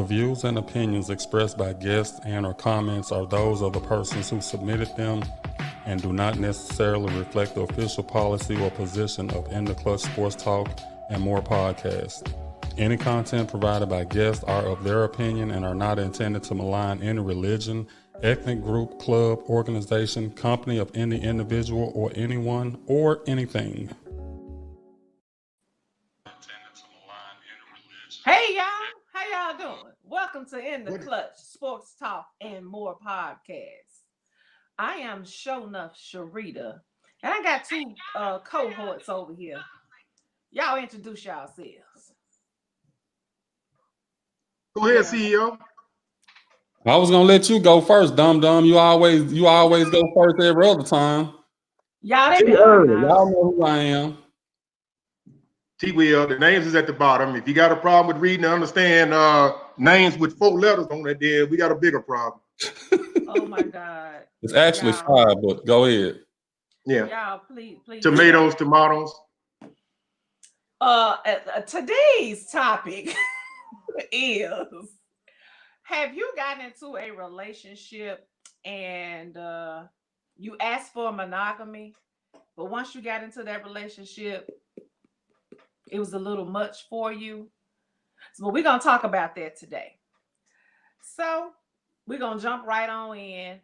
views and opinions expressed by guests and or comments are those of the persons who submitted them and do not necessarily reflect the official policy or position of In the Clutch Sports Talk and More podcast. Any content provided by guests are of their opinion and are not intended to malign any religion, ethnic group, club, organization, company of any individual or anyone or anything. Hey y'all, how y'all doing? Welcome to In the Clutch Sports Talk and More podcast. I am Shownuff Sharita, and I got two cohorts over here. Y'all introduce yourselves. Go ahead, CEO. I was gonna let you go first, dum. You always go first every other time. Y'all know who I am. T-Will, the names is at the bottom. If you got a problem with reading and understand names with 4 letters on it, then we got a bigger problem. Oh my God. It's actually 5, but go ahead. Yeah. Y'all, please. Tomatoes. Today's topic is: have you gotten into a relationship and you asked for monogamy, but once you got into that relationship, it was a little much for you? So we're going to talk about that today. So we're going to jump right on in.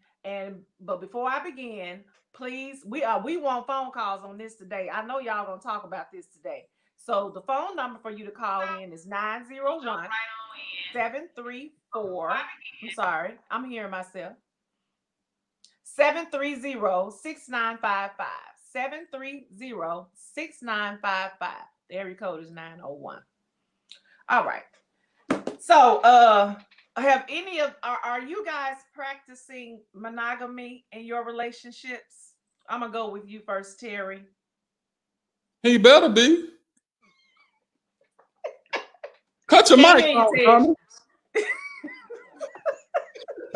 But before I begin, please, we want phone calls on this today. I know y'all going to talk about this today. So the phone number for you to call in is 901-734. I'm sorry, I'm hearing myself. 730-6955. 730-6955. The area code is 901. All right. So have any of are you guys practicing monogamy in your relationships? I'm gonna go with you first, Terry. He better be. Cut your mic off, Tommy.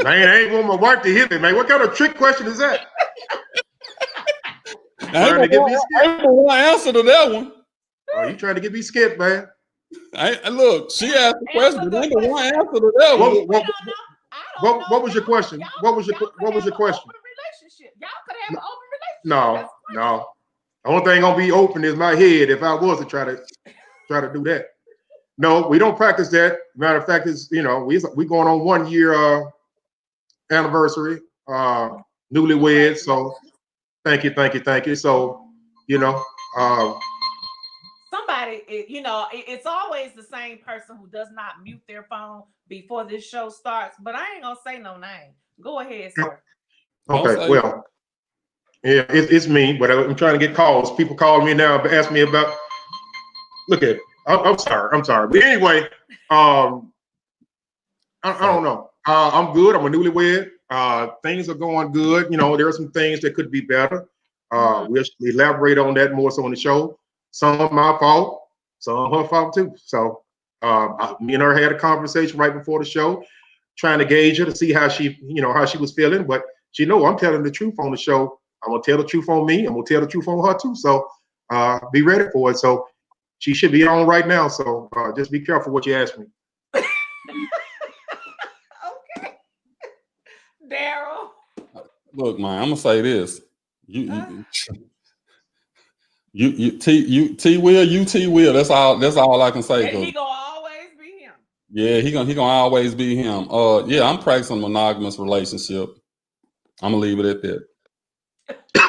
Man, I ain't want my wife to hit me, man. What kind of trick question is that? I ain't one answer to that one. Oh, you trying to get me scared, man? Look, she asked the question. Ain't one answer to that one. What was your question? What was your question? Relationship. Y'all could have an open relationship. No. The only thing gonna be open is my head if I was to try to do that. No, we don't practice that. Matter of fact, is we going on 1 year anniversary, newlyweds. So thank you. So somebody, it's always the same person who does not mute their phone before this show starts. But I ain't gonna say no name. Go ahead, sir. Okay, well, yeah, it's me, but I'm trying to get calls. People call me now, ask me about. Look at. I'm sorry. But anyway, I don't know. I'm good. I'm a newlywed. Things are going good. There are some things that could be better. We'll elaborate on that more so on the show. Some of my fault, some of her fault too. So me and her had a conversation right before the show, trying to gauge her to see how she was feeling. But she know I'm telling the truth on the show. I'm gonna tell the truth on me. I'm gonna tell the truth on her too. So be ready for it. So she should be on right now. So just be careful what you ask me. Okay. Daryl. Look, man, I'm gonna say this. T Will. That's all I can say. And he gonna always be him. Yeah, he gonna always be him. Yeah, I'm practicing monogamous relationship. I'm gonna leave it at that.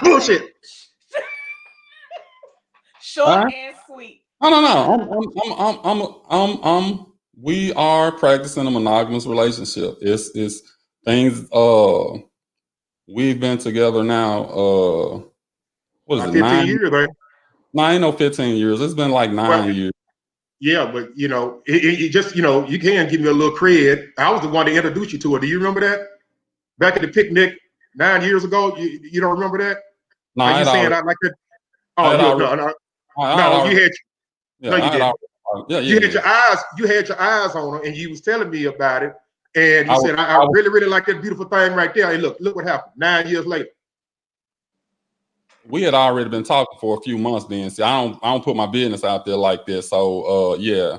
Bullshit. Short and sweet. No. We are practicing a monogamous relationship. It's things. We've been together now. What is it? 15 years, right? No, ain't no 15 years. It's been like 9 years. Yeah, but it just you can give me a little cred. I was the one to introduce you to her. Do you remember that? Back at the picnic 9 years ago. You don't remember that? No, you saying I like that? Oh no, you had. No, you didn't. You had your eyes. You had your eyes on her, and you was telling me about it. And you said, I really, really like that beautiful thing right there. And look what happened 9 years later. We had already been talking for a few months then. See, I don't put my business out there like this. So yeah.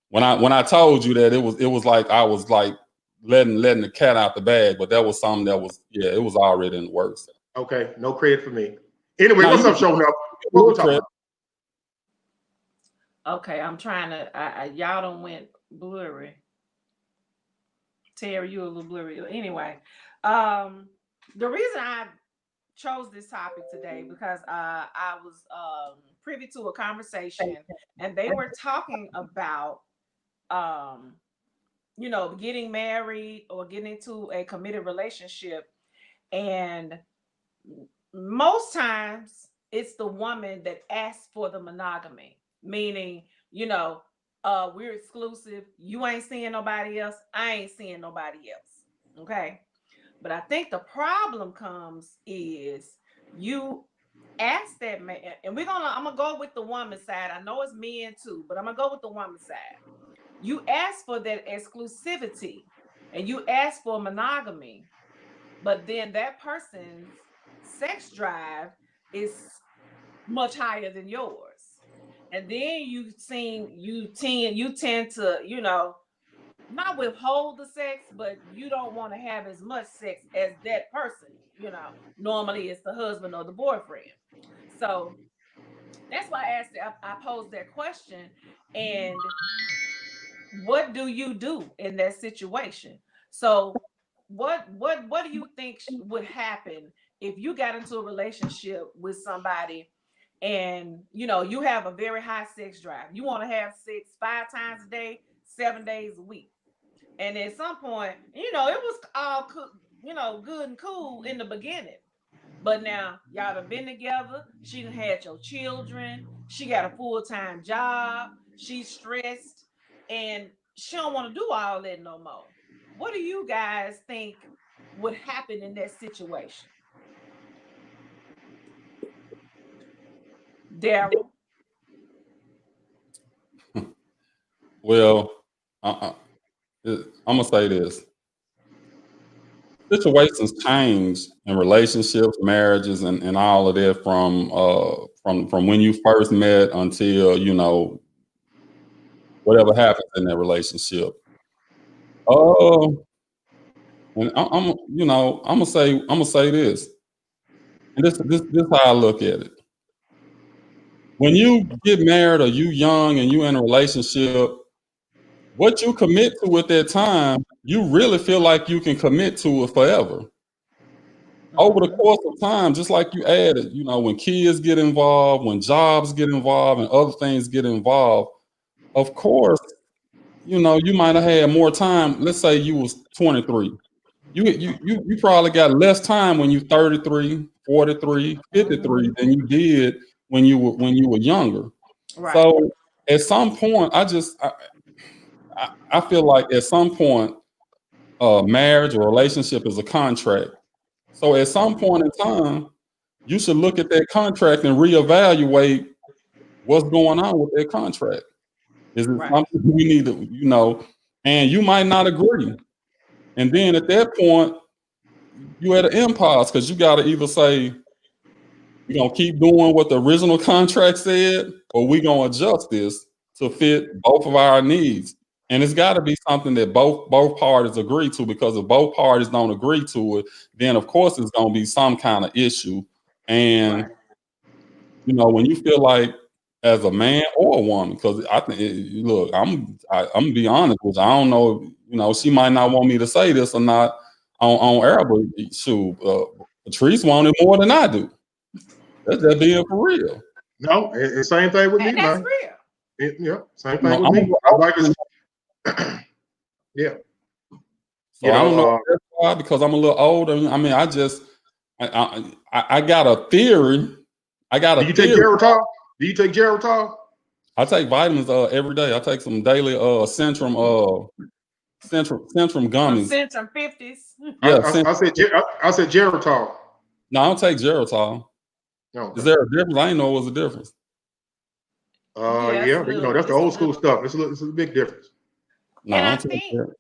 when I told you that, it was like I was like letting the cat out the bag, but that was something that was, yeah, it was already in the works. Okay, no credit for me. Anyway, Now, what's up, showing up? What we talking about? Okay, I'm trying to. Y'all don't went blurry. Terry, you a little blurry. Anyway, the reason I chose this topic today because I was privy to a conversation, and they were talking about getting married or getting into a committed relationship, and most times it's the woman that asks for the monogamy, meaning, we're exclusive. You ain't seeing nobody else. I ain't seeing nobody else. Okay. But I think the problem comes is you ask that man, and I'm gonna go with the woman side. I know it's men too, but I'm gonna go with the woman side. You ask for that exclusivity and you ask for monogamy, but then that person's sex drive is much higher than yours. And then you tend to, not withhold the sex, but you don't want to have as much sex as that person. Normally it's the husband or the boyfriend. So that's why I posed that question. And what do you do in that situation? So what do you think would happen if you got into a relationship with somebody and you have a very high sex drive? You want to have sex 5 times a day, 7 days a week. And at some point, it was all good and cool in the beginning. But now y'all have been together. She done had your children. She got a full-time job. She's stressed, and she don't want to do all that no more. What do you guys think would happen in that situation, Daryl? Well, I'm gonna say this: situations change in relationships, marriages, and all of that from when you first met until whatever happens in that relationship. Uh, and I'm gonna say this, and this how I look at it. When you get married or you young and you in a relationship, what you commit to at that time, you really feel like you can commit to it forever. Over the course of time, just like you added, when kids get involved, when jobs get involved, and other things get involved, of course, you might have had more time. Let's say you was 23. You probably got less time when you 33, 43, 53 than you did when you were younger. Right. So at some point, I feel like at some point, marriage or relationship is a contract. So at some point in time, you should look at that contract and reevaluate what's going on with that contract. Is it Right. something we need to, and you might not agree. And then at that point, you at an impasse because you got to either say, we're going to keep doing what the original contract said, or we're going to adjust this to fit both of our needs. And it's got to be something that both parties agree to, because if both parties don't agree to it, then of course it's going to be some kind of issue. And Right. when you feel like, as a man or a woman, because I think, look, I'm gonna be honest with you. I don't know, she might not want me to say this or not on air, but shoot, Patrice wanted more than I do. That's just being for real. No, it's same thing with me, And that's man. real. Same thing with me. My wife is, yeah. So I don't know if that's why, because I'm a little older. I mean, I got a theory. Do you take Geritol? Do you take Geritol? I take vitamins every day. I take some daily Centrum gummies. Centrum 50s. Yeah, I said Geritol. No, I don't take Geritol. Okay. Is there a difference? I didn't know it was a difference. Yeah, that's the old school stuff. It's a big difference. No, and I I don't take think that.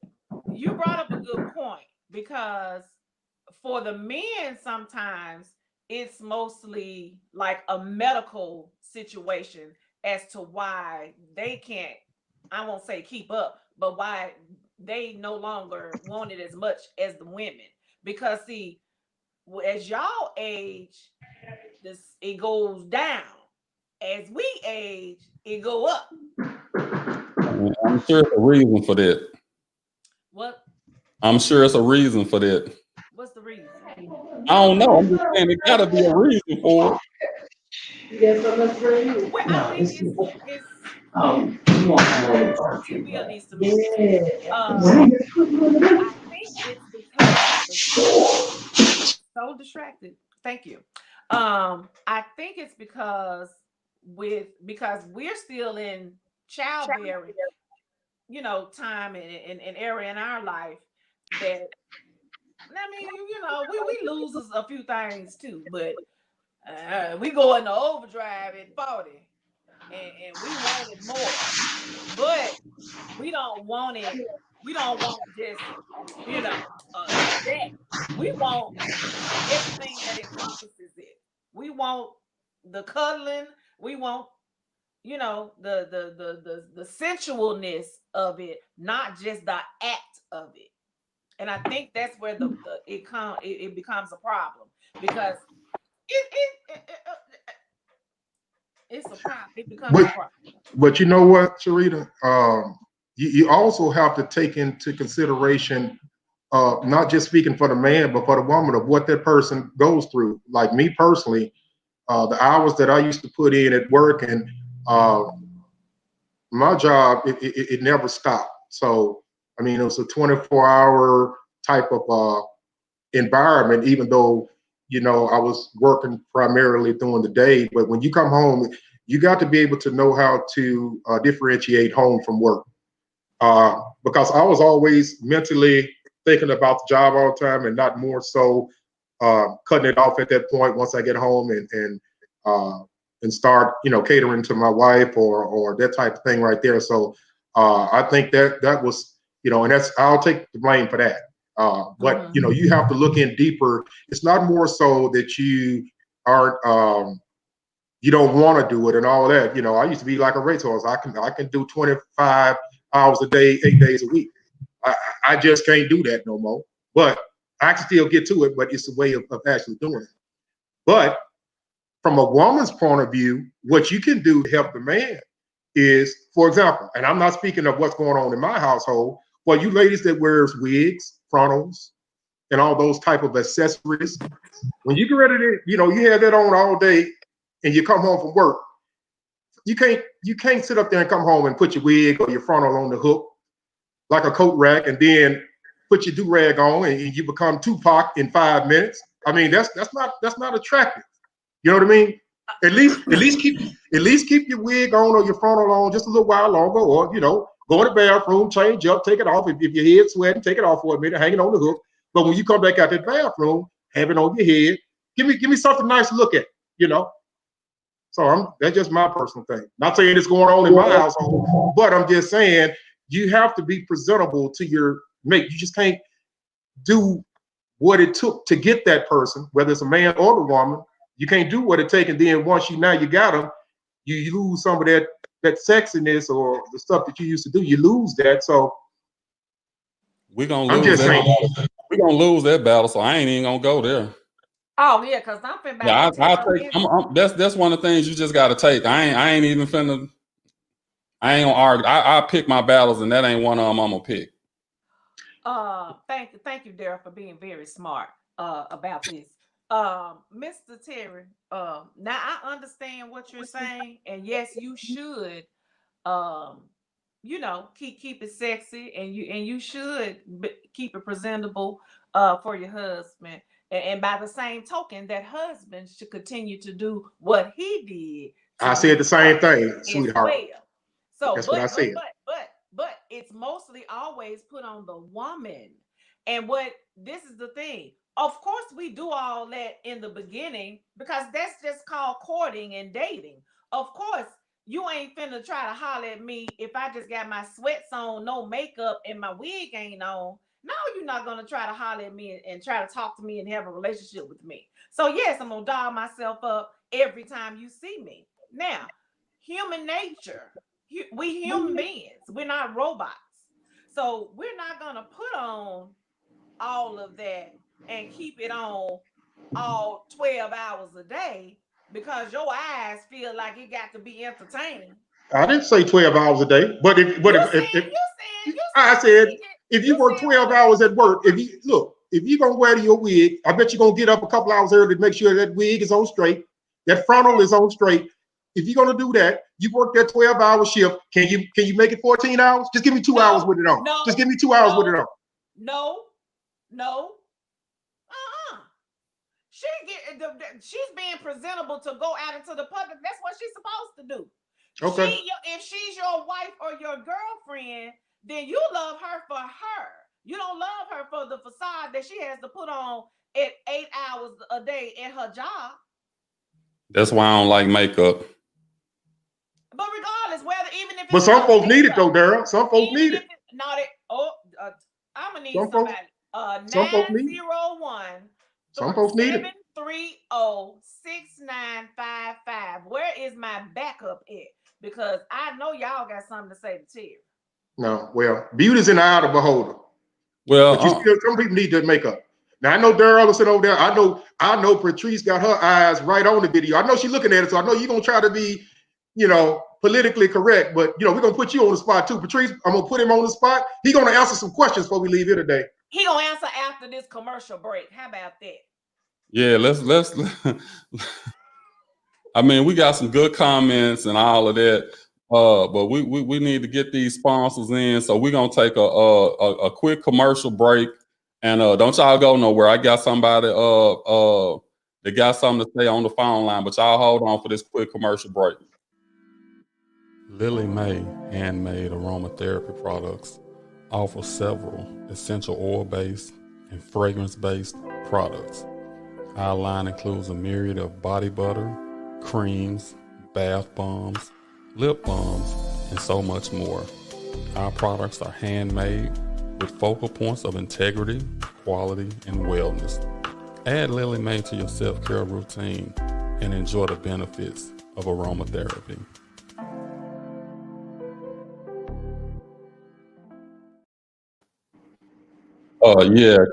you brought up a good point, because for the men, sometimes it's mostly like a medical situation as to why they can't I won't say keep up, but why they no longer want it as much as the women. Because see, as y'all age, this it goes down. As we age, it go up. I'm sure it's a reason for that. What I'm sure it's a reason for that. what's the reason? I don't know. I'm just saying it gotta be a reason for it. Yes, so let's bring you. Well, I No, think it's it's you want T Will needs to move too. yeah. I think it's because so distracted. Thank you. I think it's because because we're still in childbearing, time and area in our life that I mean, we lose a few things too, but we go into overdrive at 40 and we want it more. But we don't want it, we don't want just, that. We want everything that encompasses it. We want the cuddling. We want, the sensualness of it, not just the act of it. And I think that's where it becomes a problem because it's a problem. It becomes a But problem. you know what, Sharita? You also have to take into consideration, not just speaking for the man, but for the woman of what that person goes through. Like me personally, the hours that I used to put in at work and uh, my job, it never stopped. So, I mean, it was a 24-hour type of environment, even though, I was working primarily during the day. But when you come home, you got to be able to know how to differentiate home from work. Because I was always mentally thinking about the job all the time and not more so cutting it off at that point once I get home uh, and start, catering to my wife or that type of thing right there. So I think that was, and I'll take the blame for that. But you have to look in deeper. It's not more so that you aren't you don't want to do it and all that. I used to be like a racehorse. I can do 25 hours a day, 8 days a week. I just can't do that no more. But I can still get to it, but it's a way of actually doing it. But from a woman's point of view, what you can do to help the man is, for example, and I'm not speaking of what's going on in my household, but you ladies that wears wigs, frontals, and all those type of accessories, when you get ready to, you have that on all day and you come home from work, you can't sit up there and come home and put your wig or your frontal on the hook like a coat rack and then put your do rag on and you become Tupac in 5 minutes. I mean, that's not attractive. You know what I mean? At least keep your wig on or your frontal on just a little while longer, or go in the bathroom, change up, take it off. If your head's sweating, take it off for a minute, hang it on the hook. But when you come back out that bathroom, have it on your head. Give me something nice to look at. You know. So that's just my personal thing. Not saying it's going on in my household, but I'm just saying you have to be presentable to your mate. You just can't do what it took to get that person, whether it's a man or the woman. You can't do what it takes, and then once you got them, you lose some of that sexiness or the stuff that you used to do. You lose that. So We're gonna I'm lose just that saying. battle. We're gonna lose that battle, so I ain't even gonna go there. Oh yeah, because I'm finna about Yeah, to I tell take. his. That's one of the things you just got to take. I ain't even finna. I ain't gonna argue. I pick my battles, and that ain't one of them I'm gonna pick. Thank you, Daryl, for being very smart about this. Mr. Terry, now I understand what you're saying, and yes, you should, um, keep it sexy, and you should keep it presentable, for your husband. And by the same token, that husband should continue to do what he did I to said the you same thing, as sweetheart. well. So, That's what I said. but it's mostly always put on the woman. And what this is the thing. Of course, we do all that in the beginning because that's just called courting and dating. Of course, you ain't finna try to holler at me if I just got my sweats on, no makeup, and my wig ain't on. No, you're not gonna try to holler at me and try to talk to me and have a relationship with me. So yes, I'm gonna dial myself up every time you see me. Now, human nature. we human beings. We're not robots. So we're not gonna put on all of that and keep it on all 12 hours a day because your eyes feel like it got to be entertained. I didn't say 12 hours a day, but I said if you work 12 hours at work, if you're gonna wear your wig, I bet you're gonna get up a couple hours early to make sure that wig is on straight, that frontal is on straight. If you're gonna do that, you work that 12-hour shift. Can you make it 14 hours? Just give me 2 hours with it on. Just give me 2 hours with it on. No. She's being presentable to go out into the public. That's what she's supposed to do. Okay. If she's your wife or your girlfriend, then you love her for her. You don't love her for the facade that she has to put on at 8 hours a day at her job. That's why I don't like makeup. But regardless, even if but some folks need it though, Daryl. Some folks need it. I'm gonna need somebody. 901. Some folks need it. 730-6955. Where is my backup at? Because I know y'all got something to say to Terry. No, well, beauty's in the eye of the beholder. Well, but some people need that makeup. Now I know Daryl is sitting over there. I know Patrice got her eyes right on the video. I know she's looking at it, so I know you're gonna try to be, politically correct. But we're gonna put you on the spot too, Patrice. I'm gonna put him on the spot. He's gonna answer some questions before we leave here today. He gonna answer after this commercial break. How about that? Yeah, let's. I mean, we got some good comments and all of that, but we need to get these sponsors in. So we're gonna take a quick commercial break, and don't y'all go nowhere. I got somebody that got something to say on the phone line, but y'all hold on for this quick commercial break. Lily May handmade aromatherapy products offer several essential oil-based and fragrance-based products. Our line includes a myriad of body butter, creams, bath bombs, lip balms, and so much more. Our products are handmade with focal points of integrity, quality, and wellness. Add Lily May to your self-care routine and enjoy the benefits of aromatherapy.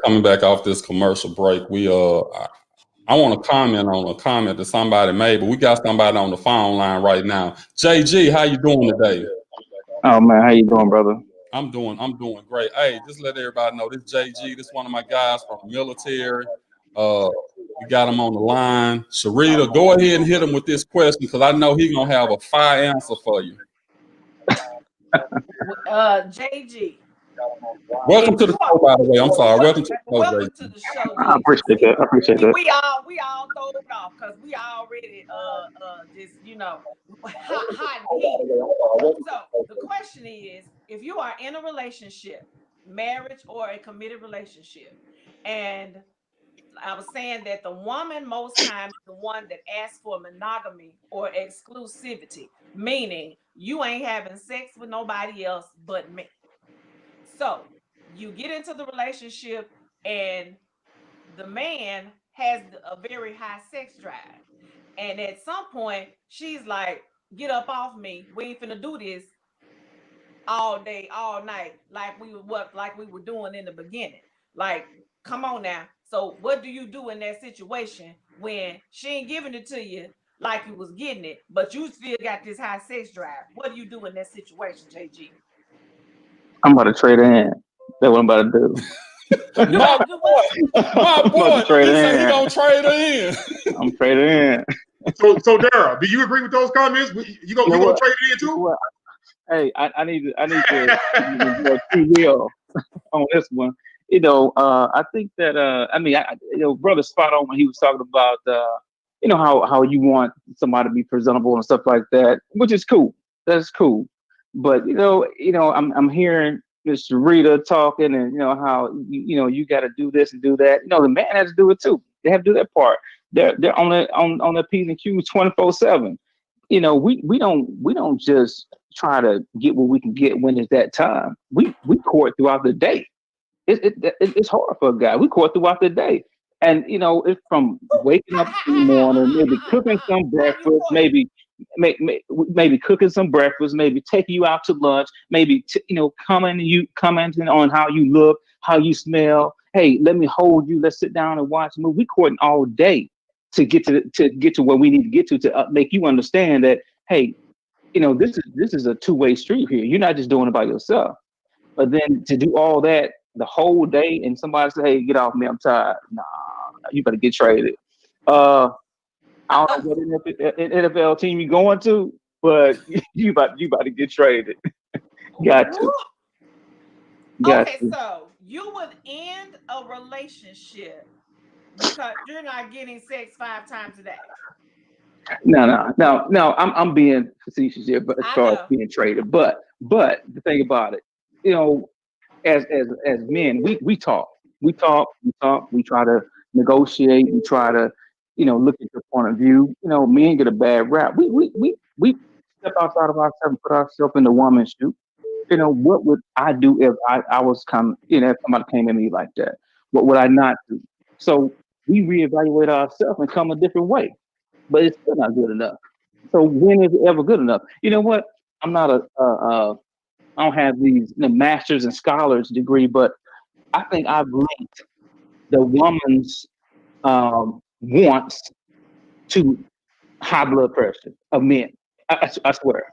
Coming back off this commercial break, I want to comment on a comment that somebody made, but we got somebody on the phone line right now. JG, how you doing today? Oh man, how you doing, brother? I'm doing great. Hey, just let everybody know this JG, this one of my guys from the military. We got him on the line. Sharita, go ahead and hit him with this question because I know he's gonna have a fire answer for you. JG. Welcome to the show, by the way. I'm sorry. Welcome to the show. I appreciate that. We all throw it off because we already just hot and heat. So the question is, if you are in a relationship, marriage or a committed relationship, and I was saying that the woman most times is the one that asks for monogamy or exclusivity, meaning you ain't having sex with nobody else but me. So you get into the relationship and the man has a very high sex drive. And at some point, she's like, get up off me. We ain't finna do this all day, all night, like we were doing in the beginning. Like, come on now. So what do you do in that situation when she ain't giving it to you like you was getting it, but you still got this high sex drive? What do you do in that situation, JG? I'm about to trade in. That's what I'm about to do. My boy, he said he gonna trade her in. I'm trading in. So Daryl, do you agree with those comments? You gonna trade it in too? Well, hey, I need to go too real on this one. I think that brother spot on when he was talking about how you want somebody to be presentable and stuff like that, which is cool. That's cool. But I'm hearing Miss Rita talking, and how you got to do this and do that. The man has to do it too. They have to do their part. They're on the P's and Q's 24/7. We don't just try to get what we can get when it's that time. We court throughout the day. It's hard for a guy. We court throughout the day, and it's from waking up in the morning, maybe cooking some breakfast, maybe maybe cooking some breakfast, maybe taking you out to lunch, maybe commenting on how you look, how you smell. Hey, let me hold you. Let's sit down and watch a movie. We courting all day to get to where we need to get to make you understand that, hey, this is a two-way street here. You're not just doing it by yourself. But then to do all that the whole day and somebody say, hey, get off me, I'm tired. Nah, you better get traded. I don't know what NFL team you're going to, but you about to get traded. Got to. Okay, so you would end a relationship because you're not getting sex 5 times a day. No. I'm being facetious here, but as far as being traded. But the thing about it, as men, we talk. We try to negotiate. We try to, look at your point of view. Men get a bad rap. We step outside of ourselves and put ourselves in the woman's shoe. What would I do if I was if somebody came at me like that? What would I not do? So we reevaluate ourselves and come a different way. But it's still not good enough. So when is it ever good enough? You know what? I'm not I don't have these master's and scholars degree, but I think I've linked the woman's wants to high blood pressure of men. I swear.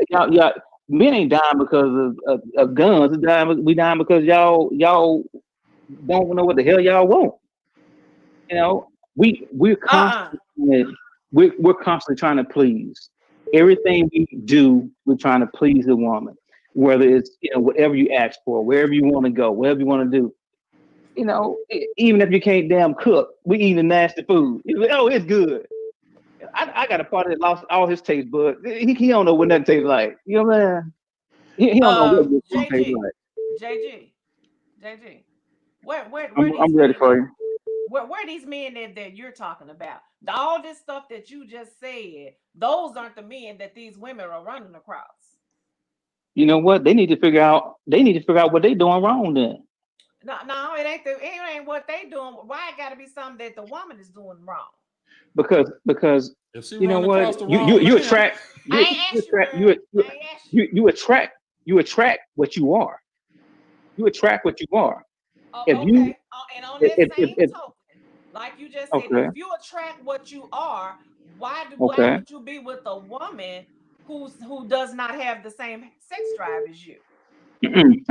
Y'all, men ain't dying because of guns. We dying because y'all don't know what the hell y'all want. We're constantly we're constantly trying to please. Everything we do, we're trying to please the woman. Whether it's whatever you ask for, wherever you want to go, whatever you want to do. Even if you can't damn cook, we eating nasty food. It's good. I got a partner that lost all his taste buds. He don't know what that tastes like. You know what I'm saying? He don't know what this food tastes like. JG, where I'm ready for you. Where these men that you're talking about? All this stuff that you just said, those aren't the men that these women are running across. You know what? They need to figure out what they're doing wrong then. No, it ain't what they doing. Why it gotta be something that the woman is doing wrong? Because you know what? You attract you attract what you are. You attract what you are. And on that same token, like you just said, if you attract what you are, why would you be with a woman who does not have the same sex drive as you?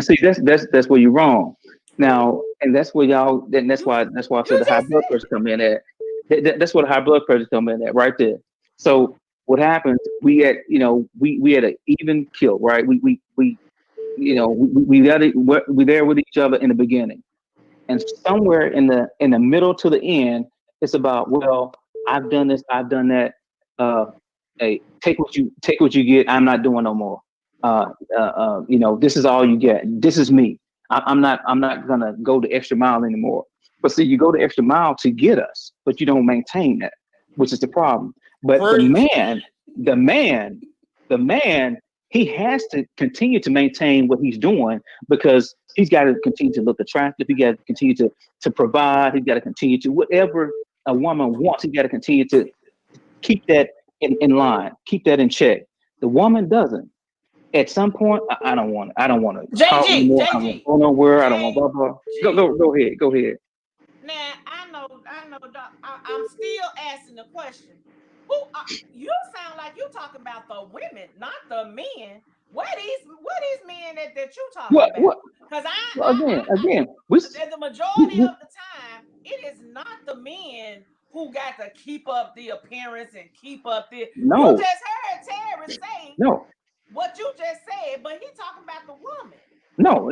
See, that's where you're wrong. Now, and that's where y'all. And that's why I said the high blood pressure come in at. That's what the high blood pressure come in at right there. So what happens? We had an even kill, right? We got it. We're there with each other in the beginning, and somewhere in the middle to the end, it's about, well, I've done this, I've done that. Hey, take what you get. I'm not doing no more. This is all you get. This is me. I'm not gonna go the extra mile anymore. But see, you go the extra mile to get us, but you don't maintain that, which is the problem. But the man, he has to continue to maintain what he's doing because he's got to continue to look attractive. He got to continue to provide. He's got to continue to whatever a woman wants. He got to continue to keep that in line, keep that in check. The woman doesn't. At some point, I don't want to talk anymore. I don't want to go nowhere. I don't want blah blah. Go ahead. Now I know. I'm still asking the question. You sound like you talking about the women, not the men. What these men that you talking about? Because again, the majority of the time, it is not the men who got to keep up the appearance and keep up the. No. You just heard Terry say what you just said, but he talking about the woman. No.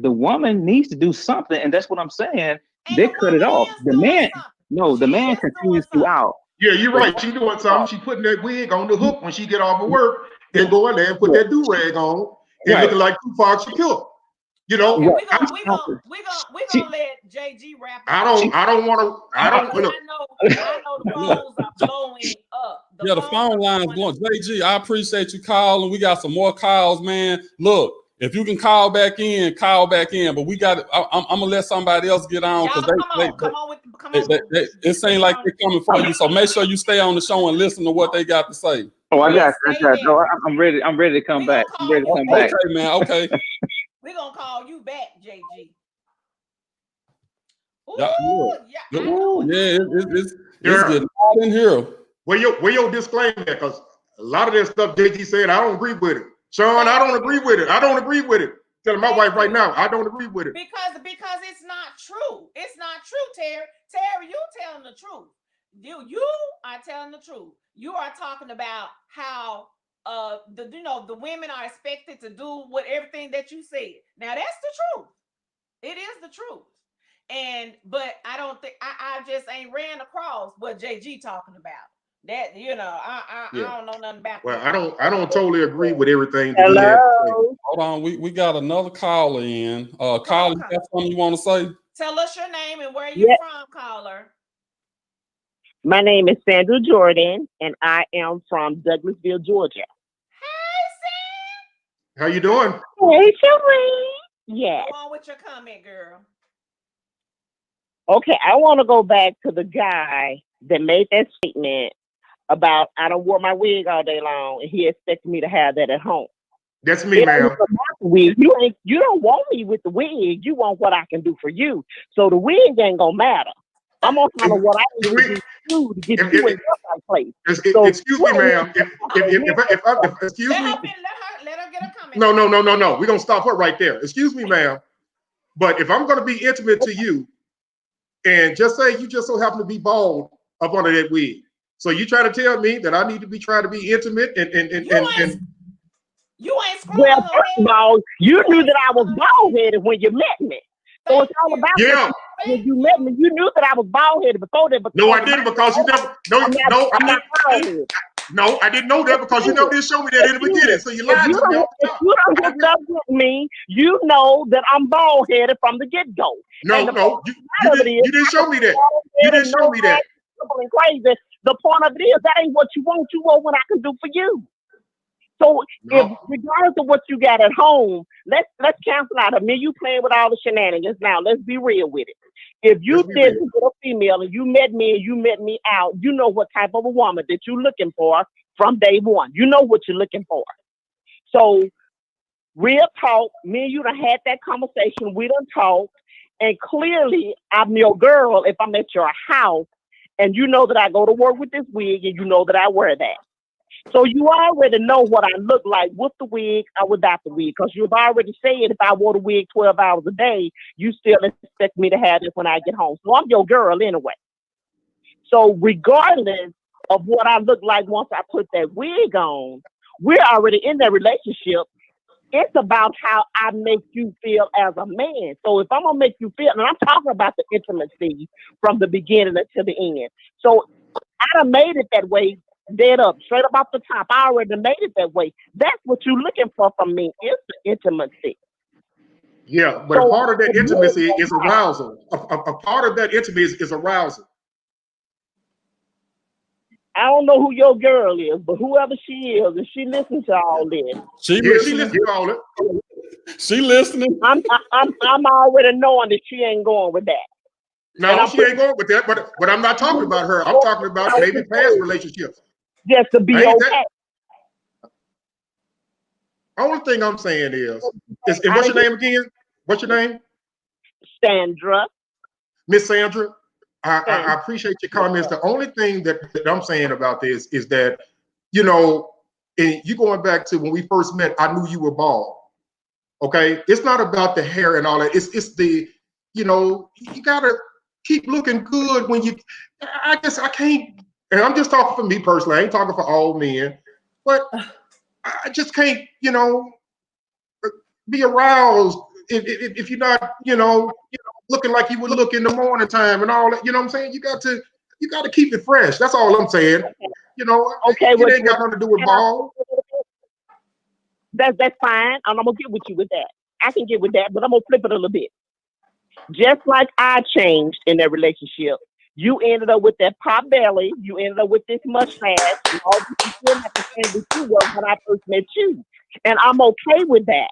The woman needs to do something, and that's what I'm saying. And they cut it off. The man continues throughout. Yeah, you're right. She doing something. She putting that wig on the hook when she get off of work and go in there and put that do-rag on and looking like Tupac Shakur. We're gonna let JG rap. I don't want to. I know the phones are blowing up. The phone line's blowing. JG, I appreciate you calling. We got some more calls, man. Look, if you can call back in. But we got. I'm gonna let somebody else get on. Come Come on. It seems like they're coming for you, so make sure you stay on the show and listen to what they got to say. Oh, I got Stay you. there. I'm ready. I'm ready to come We back. gonna I'm ready to call come you back. Okay, man. Okay. We're gonna call you back, JG. Ooh, Yeah, yeah, I know. Yeah, it's Yeah. getting hot in here. Where your disclaimer? Because a lot of that stuff JG said, I don't agree with it. Sean, I don't agree with it. I don't agree with it. Telling my wife right now, I don't agree with it. Because it's not true. It's not true, Terry. Terry, you telling the truth. You are telling the truth. You are talking about how the women are expected to do what everything that you said. Now that's the truth. It is the truth. But I don't think I just ain't ran across what JG talking about. That I don't know nothing about Well, that. I don't totally agree with everything that he had to say. Hold on, we got another caller in. Caller, you got something you want to say? Tell us your name and where you from, caller. My name is Sandra Jordan, and I am from Douglasville, Georgia. Hey, Sam. How you doing? Hey, Sheree. Yes. Go on with your comment, girl. Okay, I want to go back to the guy that made that statement about I don't wear my wig all day long, and he expected me to have that at home. That's me, ma'am. Wig. You don't want me with the wig. You want what I can do for you. So the wig ain't gonna matter. I'm gonna handle what I need to do to get you in the right place. Excuse me, ma'am. If excuse me. Let her get a comment. No. We're gonna stop her right there. Excuse me, ma'am. But if I'm gonna be intimate to you, and just say you just so happen to be bald up under that wig, so you try to tell me that I need to be trying to be intimate and you ain't screwing her. Well, first of all, you knew that I was bald-headed when you met me. So it's all about when you met me, you knew that I was bald-headed before that. No, I didn't, because you never. No, I didn't know that because you never did show me that in the beginning. So you lied to me off the top. If you don't hook up with me, you know that I'm bald-headed from the get-go. No, you didn't show me that. You didn't show me that. Crazy. The point of it is that ain't what you want. You want what I can do for you. So if regardless of what you got at home, let's cancel out. I mean, you playing with all the shenanigans now. Let's be real with it. If you did with a female and you met me and you met me out, you know what type of a woman that you're looking for from day one. You know what you're looking for. So real talk, me and you done had that conversation. We done talked, and clearly I'm your girl if I'm at your house, and you know that I go to work with this wig, and you know that I wear that. So you already know what I look like with the wig or without the wig, because you've already said if I wore the wig 12 hours a day, you still expect me to have it when I get home. So I'm your girl anyway. So regardless of what I look like once I put that wig on, we're already in that relationship. It's about how I make you feel as a man. So if I'm going to make you feel, and I'm talking about the intimacy from the beginning until the end. So I done made it that way. Dead up, straight up off the top. I already made it that way. That's what you're looking for from me, is the intimacy. Yeah, but a part of that intimacy is arousal. A part of that intimacy is arousal. I don't know who your girl is, but whoever she is, and she listens to all this. She listens to all it. She listening. I'm already knowing that she ain't going with that. No, she ain't going with that. But I'm not talking about her. I'm talking about maybe past relationships. Just to be okay. Only thing I'm saying is and what's your name again? What's your name? Sandra. Miss Sandra, I appreciate your comments. The only thing that I'm saying about this is that, and you going back to when we first met, I knew you were bald. Okay? It's not about the hair and all that. It's the, you gotta keep looking good when I can't. And I'm just talking for me personally. I ain't talking for all men, but I just can't, be aroused if you're not, looking like you would look in the morning time and all that. You know what I'm saying? You got to keep it fresh. That's all I'm saying. Okay, it ain't got nothing to do with ball. That's fine. And I'm gonna get with you with that. I can get with that, but I'm gonna flip it a little bit. Just like I changed in that relationship. You ended up with that pop belly. You ended up with this mustache. And all you still have to say with you was when I first met you. And I'm okay with that.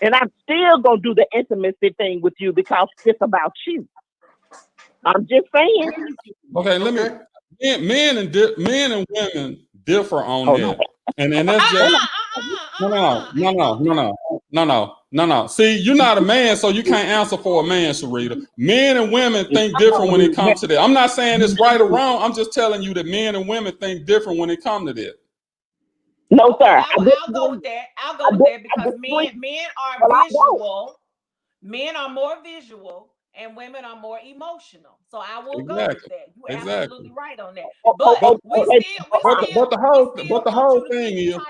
And I'm still going to do the intimacy thing with you because it's about you. I'm just saying. Okay, let me. Men and women differ on Oh, that, and that's just no. See, you're not a man, so you can't answer for a man, Sharita. Men and women think different when it comes to that. I'm not saying it's right or wrong. I'm just telling you that men and women think different when it comes to that. no, Okay, sir. I'll go with that. I'll go with that because men are Well, I don't. visual. Men are more visual and women are more emotional. So I will go with Exactly. that. You're Exactly. absolutely right on that. Oh, But But we still but the whole want you to thing be is type.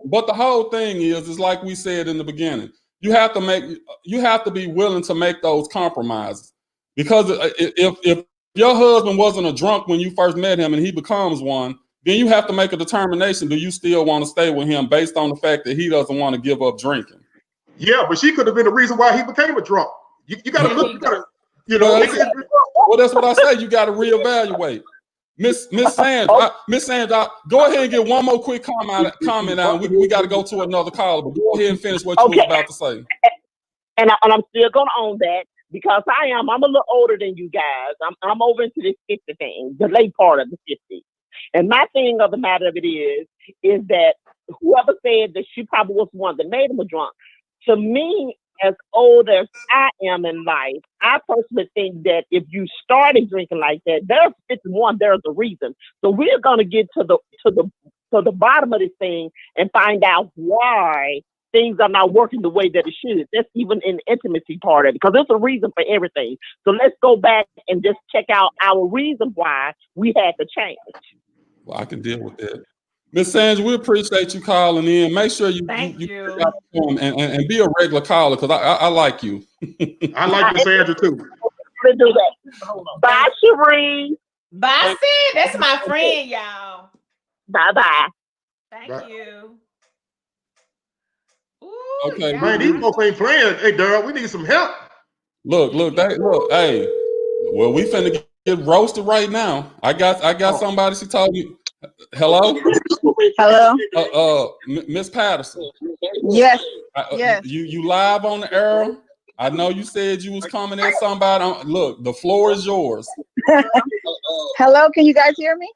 but the whole thing is like we said in the beginning. You have to be willing to make those compromises, because if your husband wasn't a drunk when you first met him and he becomes one, then you have to make a determination. Do you still want to stay with him based on the fact that he doesn't want to give up drinking? Yeah, but she could have been the reason why he became a drunk. You got to look. Well, that's what I say. You got to reevaluate. Miss Sandra, go ahead and get one more quick comment out. We got to go to another caller, but go ahead and finish what you was about to say. And I'm still gonna own that because I'm a little older than you guys. I'm over into this 50 thing, the late part of the 50s. And my thing of the matter of it is that whoever said that she probably was the one that made him a drunk. To me, as old as I am in life, I personally think that if you started drinking like that, there's a reason. So we're gonna get to the bottom of this thing and find out why things are not working the way that it should. That's even in the intimacy part of it, because there's a reason for everything. So let's go back and just check out our reason why we had to change. Well, I can deal with that. Miss Sandra, we appreciate you calling in. Make sure you and be a regular caller, because I like you. I like Miss Sandra too. Do that. Bye, Cherie. Bye, Sid. That's my friend, y'all. Bye. Thank you. Ooh, Okay, man, these folks ain't playing. Hey, Daryl, we need some help. Look. Hey, well, we finna get roasted right now. I got somebody. She told me. Hello. Hello. Miss Patterson. Yes. Yes. You live on the air. I know you said you was coming at somebody. Look, the floor is yours. Hello. Can you guys hear me?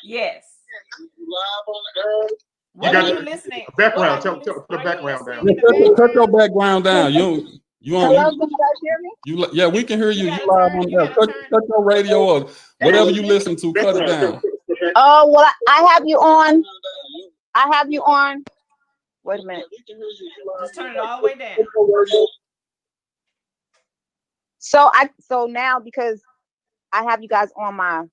Yes. You live on the air. What are you listening? Background. Tell the background down. Cut your background down. Hello, can you guys hear me? Yeah, we can hear you. You live on there. Cut your radio or whatever you listen to. Cut it down. Oh well, I have you on. Wait a minute. Just turn it all the way down. So now because I have you guys on my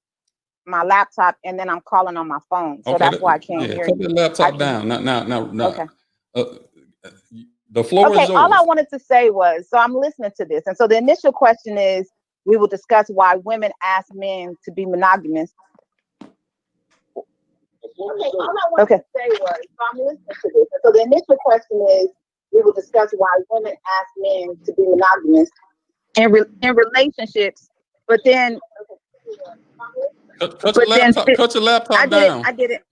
laptop and then I'm calling on my phone, so that's why I can't hear you. Cut the laptop down. Now. Okay. The floor is yours. All I wanted to say was, so I'm listening to this, and so the initial question is, we will discuss why women ask men to be monogamous. All I wanted to say was, so I'm listening to this, and so the initial question is, we will discuss why women ask men to be monogamous in relationships, but then. Cut your laptop down. I did it.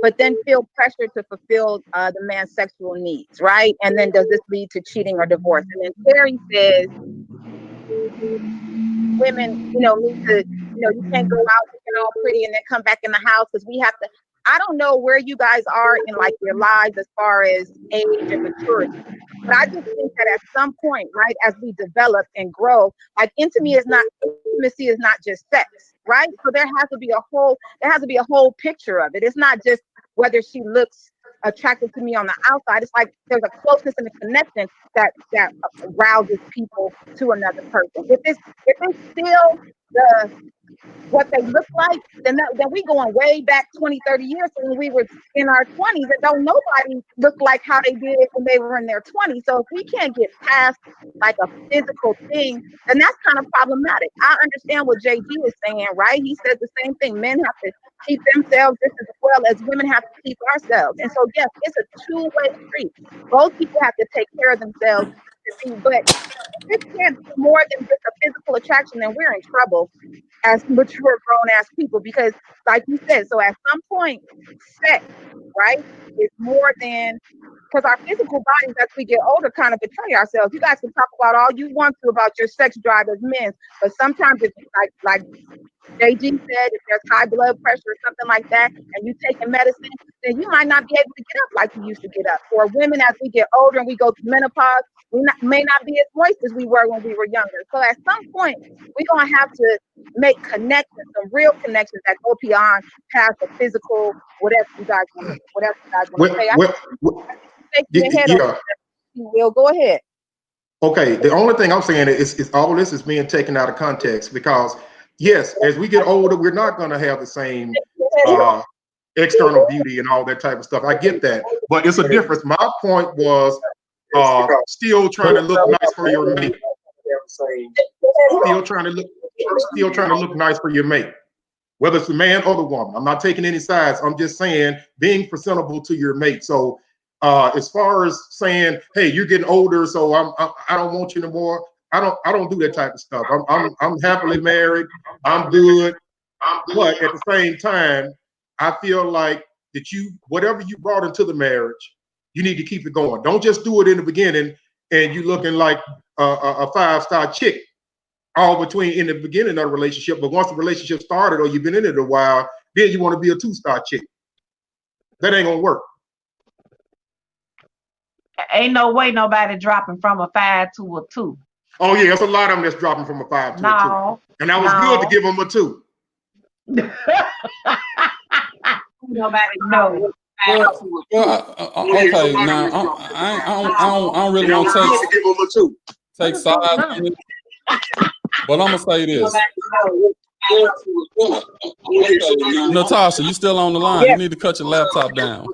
But then feel pressure to fulfill the man's sexual needs, right? And then does this lead to cheating or divorce? And then Terry says women, need to, you can't go out looking all pretty and then come back in the house because we have to. I don't know where you guys are in like your lives as far as age and maturity, but I just think that at some point, right, as we develop and grow, like intimacy is not just sex, right? So there has to be a whole picture of it. It's not just whether she looks attractive to me on the outside. It's like there's a closeness and a connection that rouses people to another person. If it's still what they look like, then we going way back 20, 30 years when we were in our 20s, and don't nobody look like how they did when they were in their 20s. So if we can't get past like a physical thing, then that's kind of problematic. I understand what JG is saying, right? He says the same thing. Men have to keep themselves just as well as women have to keep ourselves. And so, yes, it's a two-way street. Both people have to take care of themselves. But if it can't be more than just a physical attraction, then we're in trouble as mature grown-ass people, because like you said, so at some point sex, right, is more than because our physical bodies as we get older kind of betray ourselves. You guys can talk about all you want to about your sex drive as men, but sometimes if like JG said, if there's high blood pressure or something like that, and you taking medicine, then you might not be able to get up like you used to get up. For women, as we get older and we go through menopause, may not be as moist as we were when we were younger. So at some point, we're gonna have to make connections, some real connections that go beyond past the physical, whatever you guys want to say. I think you ahead on you will go ahead. Okay, the only thing I'm saying is all this is being taken out of context, because yes, as we get older, we're not going to have the same external beauty and all that type of stuff. I get that, but it's a difference. My point was still trying to look nice for your mate. Still trying to look nice for your mate, whether it's the man or the woman. I'm not taking any sides. I'm just saying being presentable to your mate. So as far as saying, hey, you're getting older, so I don't want you no more. I don't do that type of stuff. I'm happily married. I'm good. But at the same time, I feel like that whatever you brought into the marriage, you need to keep it going. Don't just do it in the beginning and you looking like a 5-star chick all in the beginning of the relationship. But once the relationship started or you've been in it a while, then you want to be a 2-star chick. That ain't gonna work. Ain't no way nobody dropping from a 5 to a 2. Oh yeah, there's a lot of them that's dropping from a 5 to a 2. And that was good to give them a 2. Nobody knows. Okay, now I don't really want to take sides on it, but I'm gonna say this. Natasha, you still on the line? You need to cut your laptop down.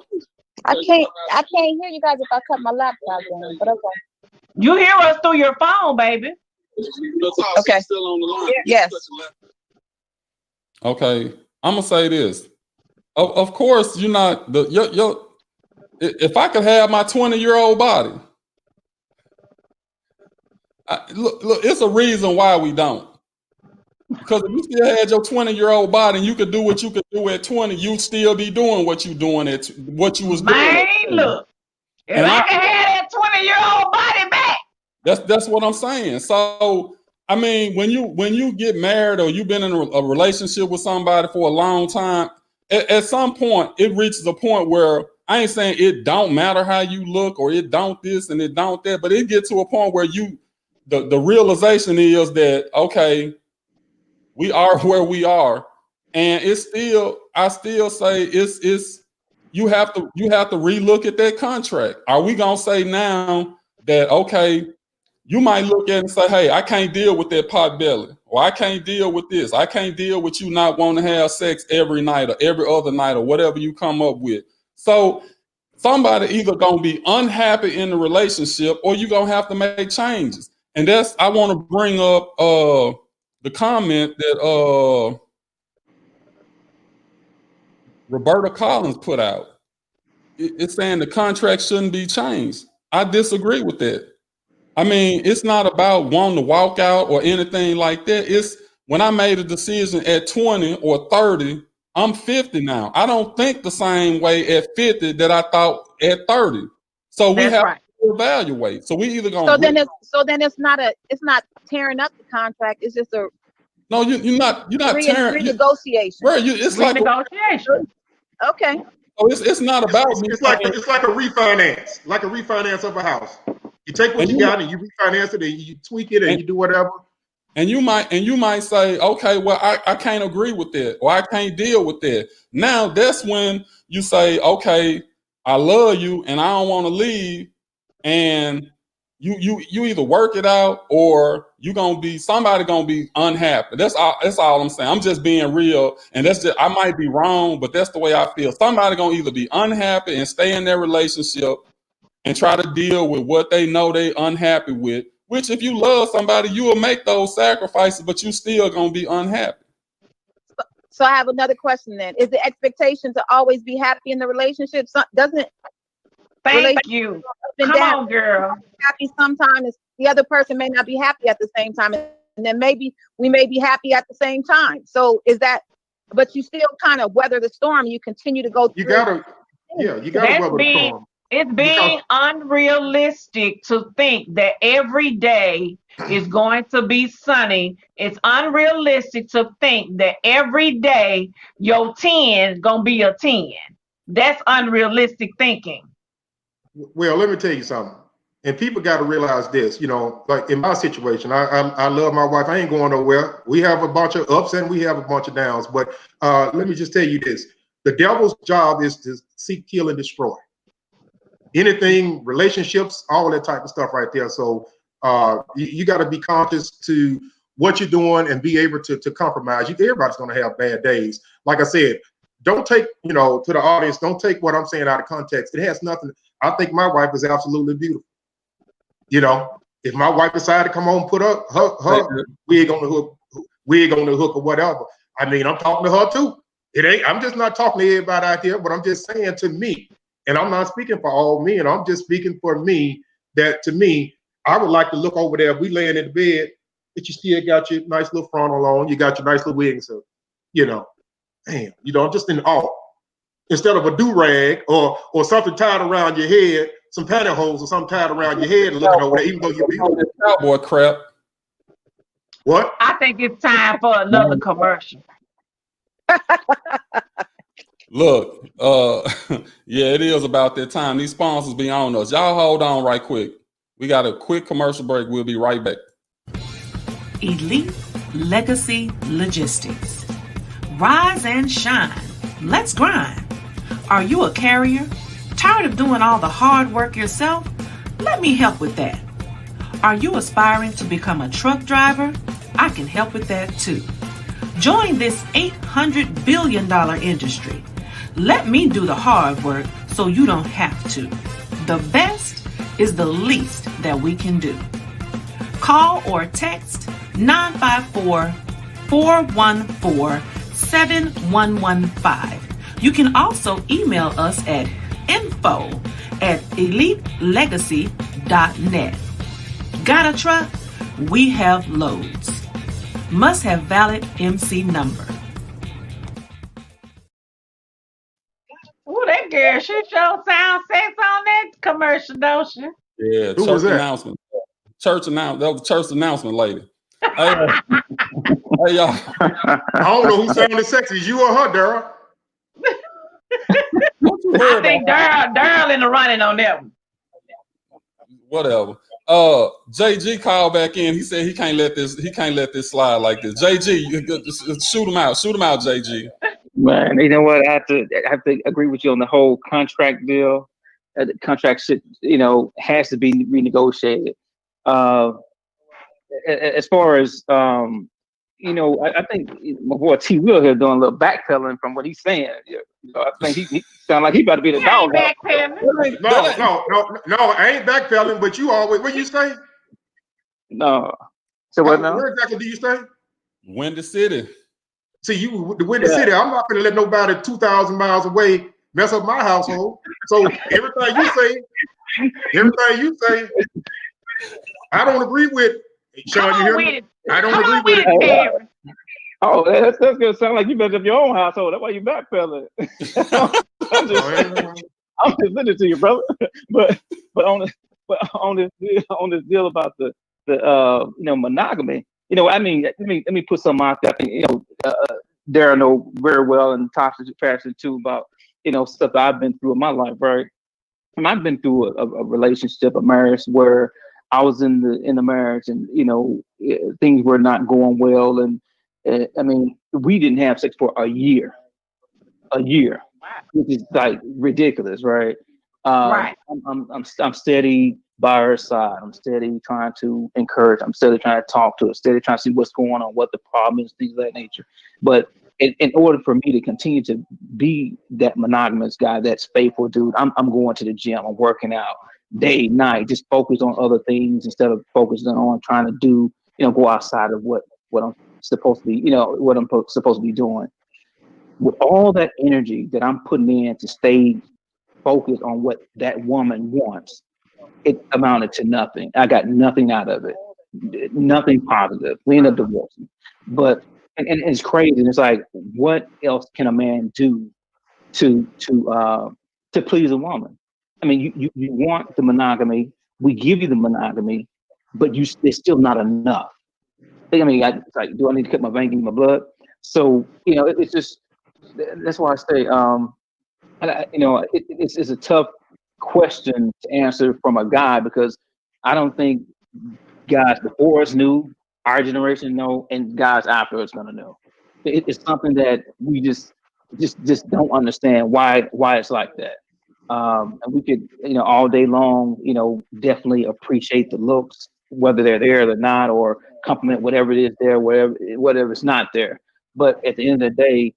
I can't hear you guys if I cut my laptop down, but okay. You hear us through your phone, baby. Okay. Still on the line. Yes. Okay, I'm gonna say this. Of course, you're not if I could have my 20-year-old body, look, it's a reason why we don't. Because if you still had your 20-year-old body and you could do what you could do at 20, you'd still be doing what you doing at what you was doing. Man, look, if I could have that 20-year-old body back. That's what I'm saying. So I mean, when you get married or you've been in a relationship with somebody for a long time, at some point it reaches a point where I ain't saying it don't matter how you look or it don't this and it don't that, but it gets to a point where the realization is that, okay, we are where we are, and I still say it's you have to relook at that contract. Are we gonna say now that, okay, you might look at it and say, hey, I can't deal with that pot belly, or I can't deal with this. I can't deal with you not wanting to have sex every night or every other night or whatever you come up with. So somebody either gonna be unhappy in the relationship or you're gonna have to make changes. And I want to bring up the comment that Roberta Collins put out. It's saying the contract shouldn't be changed. I disagree with that. I mean, it's not about wanting to walk out or anything like that. It's when I made a decision at 20 or 30, I'm 50 now. I don't think the same way at 50 that I thought at 30. So we have to evaluate. So we either gonna it's not tearing up the contract. It's just a no. You're not tearing renegotiation. Right. It's like renegotiation. Okay. Oh, it's not about it's like a refinance, like a refinance of a house. You take what you got and you refinance it and you tweak it and you do whatever. And you might say, okay, well, I can't agree with that, or I can't deal with that. Now that's when you say, okay, I love you and I don't want to leave, and you either work it out or somebody gonna be unhappy. That's all I'm saying. I'm just being real, and I might be wrong, but that's the way I feel. Somebody gonna either be unhappy and stay in their relationship and try to deal with what they know they unhappy with, which if you love somebody, you will make those sacrifices, but you still gonna be unhappy. So I have another question then. Is the expectation to always be happy in the relationship? Thank you. Come on, girl. Happy sometimes, the other person may not be happy at the same time, and then we may be happy at the same time. So but you still kind of weather the storm. You continue to go through. You gotta weather the storm. It's being unrealistic to think that every day is going to be sunny. It's unrealistic to think that every day your 10 gonna be a 10. That's unrealistic thinking. Well, let me tell you something. And people got to realize this, like in my situation, I love my wife. I ain't going nowhere. We have a bunch of ups and we have a bunch of downs. But let me just tell you this. The devil's job is to seek, kill, and destroy. Anything, relationships, all that type of stuff right there. So you got to be conscious to what you're doing and be able to compromise. Everybody's going to have bad days. Like I said, don't take, to the audience, don't take what I'm saying out of context. It has nothing. I think my wife is absolutely beautiful. If my wife decided to come home and put up her wig on the hook or whatever, I mean, I'm talking to her too. I'm just not talking to everybody out here, but I'm just saying to me, and I'm not speaking for all men, I'm just speaking for me, that to me, I would like to look over there. We laying in the bed, but you still got your nice little frontal on, you got your nice little wig, so, damn, I'm just in awe. Instead of a do-rag or something tied around your head, some pantyhose or something tied around your head and looking over there, even though you're beautiful. Cowboy crap. What? I think it's time for another commercial. Look, yeah, it is about that time. These sponsors be on us. Y'all hold on right quick. We got a quick commercial break. We'll be right back. Elite Legacy Logistics. Rise and shine. Let's grind. Are you a carrier? Tired of doing all the hard work yourself? Let me help with that. Are you aspiring to become a truck driver? I can help with that too. Join this $800 billion industry. Let me do the hard work so you don't have to. The best is the least that we can do. Call or text 954-414-7115. You can also email us at info@elitelegacy.net. Got a truck? We have loads. Must have valid MC number. Oh, that girl, she sure sound sex on that commercial, don't she? Yeah, Who church was that? announcement. That was a church announcement lady. Hey, y'all. I don't know who sounded sexy, you or her, Daryl. I think Daryl in the running on that one. Whatever. JG called back in. He said he can't let this slide like this. JG, shoot him out, JG. Man, you know what? I have to agree with you on the whole contract deal. The contract should, has to be renegotiated. As far as I think my boy T Will here doing a little backpedaling from what he's saying. I think he sound like he about to be the dog. No, I ain't backpedaling, but you always, what you say? No. So what now? Where exactly do you stay? Windy City. See, the Windy City, I'm not gonna let nobody 2,000 miles away mess up my household. So everything you say, I don't agree with. Sean, you hear me? I don't agree with it. Oh, that's gonna sound like you messed up your own household. That's why you backpedaling. I'm just listening to you, brother. But on this deal about the monogamy. Let me put something out there. Darren know very well, and Tasha Patterson too, about stuff that I've been through in my life, right? And I've been through a relationship, a marriage where I was in the marriage, and things were not going well, and we didn't have sex for a year, which is like ridiculous, right? Right. I'm steady by her side. I'm steady trying to encourage. I'm steady trying to talk to her. Steady trying to see what's going on, what the problem is, things of that nature. But in order for me to continue to be that monogamous guy, that's faithful dude, I'm going to the gym. I'm working out day, night, just focus on other things instead of focusing on trying to do, go outside of what I'm supposed to be, what I'm supposed to be doing. With all that energy that I'm putting in to stay focused on what that woman wants, it amounted to nothing. I got nothing out of it, nothing positive. We ended up divorcing, but and it's crazy. It's like, what else can a man do to please a woman? I mean, you want the monogamy. We give you the monogamy, but it's still not enough. I mean, it's like, do I need to cut my vein, give me my blood? So, it's just, that's why I say, it's a tough question to answer from a guy, because I don't think guys before us knew, our generation know, and guys after us gonna know. It's something that we just don't understand why it's like that. And we could, all day long, definitely appreciate the looks, whether they're there or not, or compliment whatever it is there, whatever it's not there. But at the end of the day,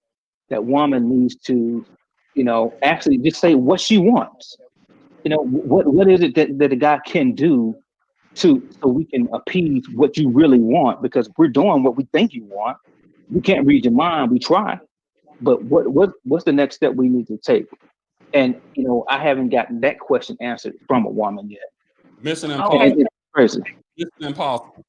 that woman needs to, actually just say what she wants. What is it that the guy can do so we can appease what you really want, because we're doing what we think you want. We can't read your mind. We try, but what's the next step we need to take? And I haven't gotten that question answered from a woman yet. Mission impossible. Okay. It's crazy. Mission impossible.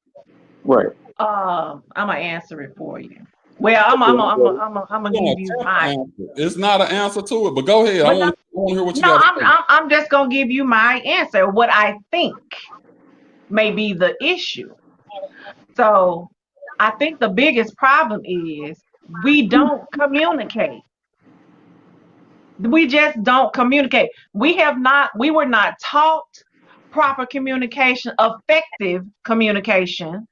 Right. I'm gonna answer it for you. Well, I'm gonna give you my. It's not an answer to it, but go ahead. I want to hear what you No, got to say. I'm just gonna give you my answer. What I think may be the issue. So, I think the biggest problem is we don't communicate. We just don't communicate. We were not taught proper communication, effective communication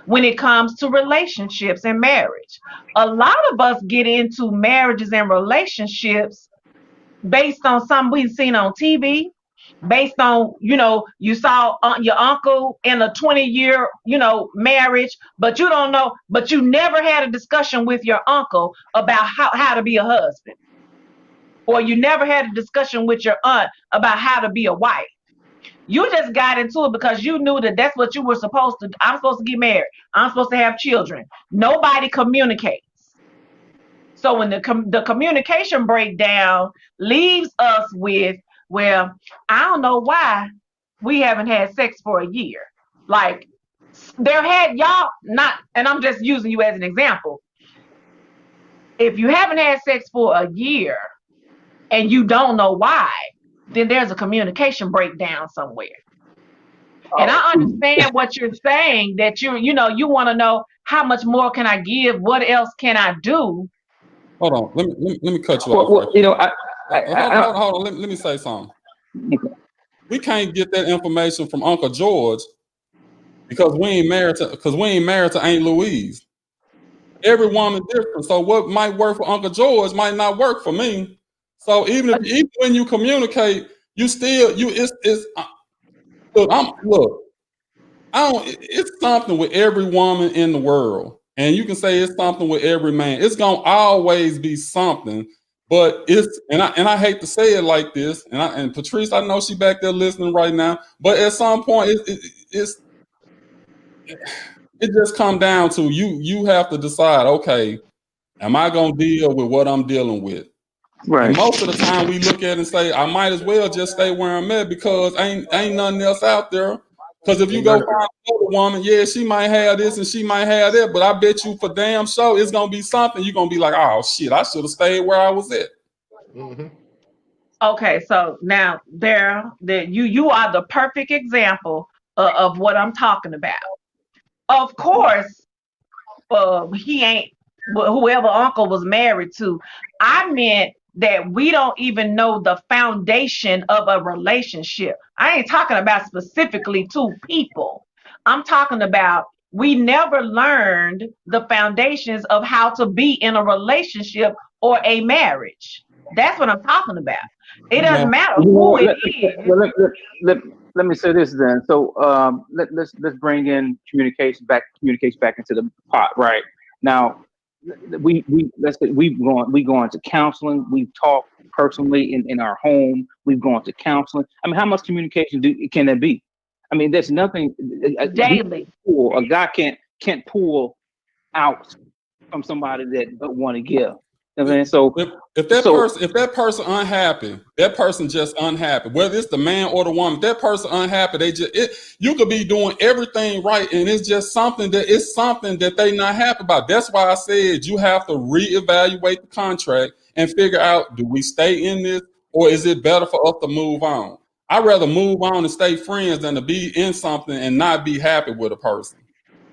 when it comes to relationships and marriage. A lot of us get into marriages and relationships based on something we've seen on TV, based on, you saw your uncle in a 20-year, marriage, but you don't know, but you never had a discussion with your uncle about how to be a husband. Or you never had a discussion with your aunt about how to be a wife. You just got into it because you knew that that's what you were supposed to do. I'm supposed to get married. I'm supposed to have children. Nobody communicates. So when the communication breakdown leaves us with, well, I don't know why we haven't had sex for a year. Like, y'all not, and I'm just using you as an example. If you haven't had sex for a year, and you don't know why, then there's a communication breakdown somewhere. And I understand what you're saying, that you want to know, how much more can I give? What else can I do? Hold on. Let me cut you off. Hold on. Let me say something. We can't get that information from Uncle George because we ain't married to Aunt Louise. Every woman different. So what might work for Uncle George might not work for me. So even when you communicate, you still it's it's something with every woman in the world, and you can say it's something with every man. It's gonna always be something, but I hate to say it like this, and Patrice, I know she back there listening right now, but at some point it just come down to you have to decide, okay, am I gonna deal with what I'm dealing with? Right. And most of the time we look at it and say, I might as well just stay where I'm at because ain't nothing else out there. Because if you go find another woman, yeah, she might have this and she might have that, but I bet you for damn sure it's gonna be something. You're gonna be like, oh shit, I should have stayed where I was at. Mm-hmm. Okay, so now you are the perfect example of what I'm talking about. Of course, he ain't whoever uncle was married to. I meant that we don't even know the foundation of a relationship. I ain't talking about specifically two people. I'm talking about we never learned the foundations of how to be in a relationship or a marriage. That's what I'm talking about. It doesn't matter who it is. Let me say this then. So let's bring in communication back into the pot. Right now, we've gone to counseling. We've talked personally in our home. We've gone to counseling. I mean, how much communication can there be? I mean, there's nothing daily. A guy can't pull out from somebody that don't want to give. I mean, so if that person unhappy, that person just unhappy. Whether it's the man or the woman, that person unhappy. You could be doing everything right, and it's just something that they not happy about. That's why I said you have to reevaluate the contract and figure out, do we stay in this or is it better for us to move on? I'd rather move on and stay friends than to be in something and not be happy with a person.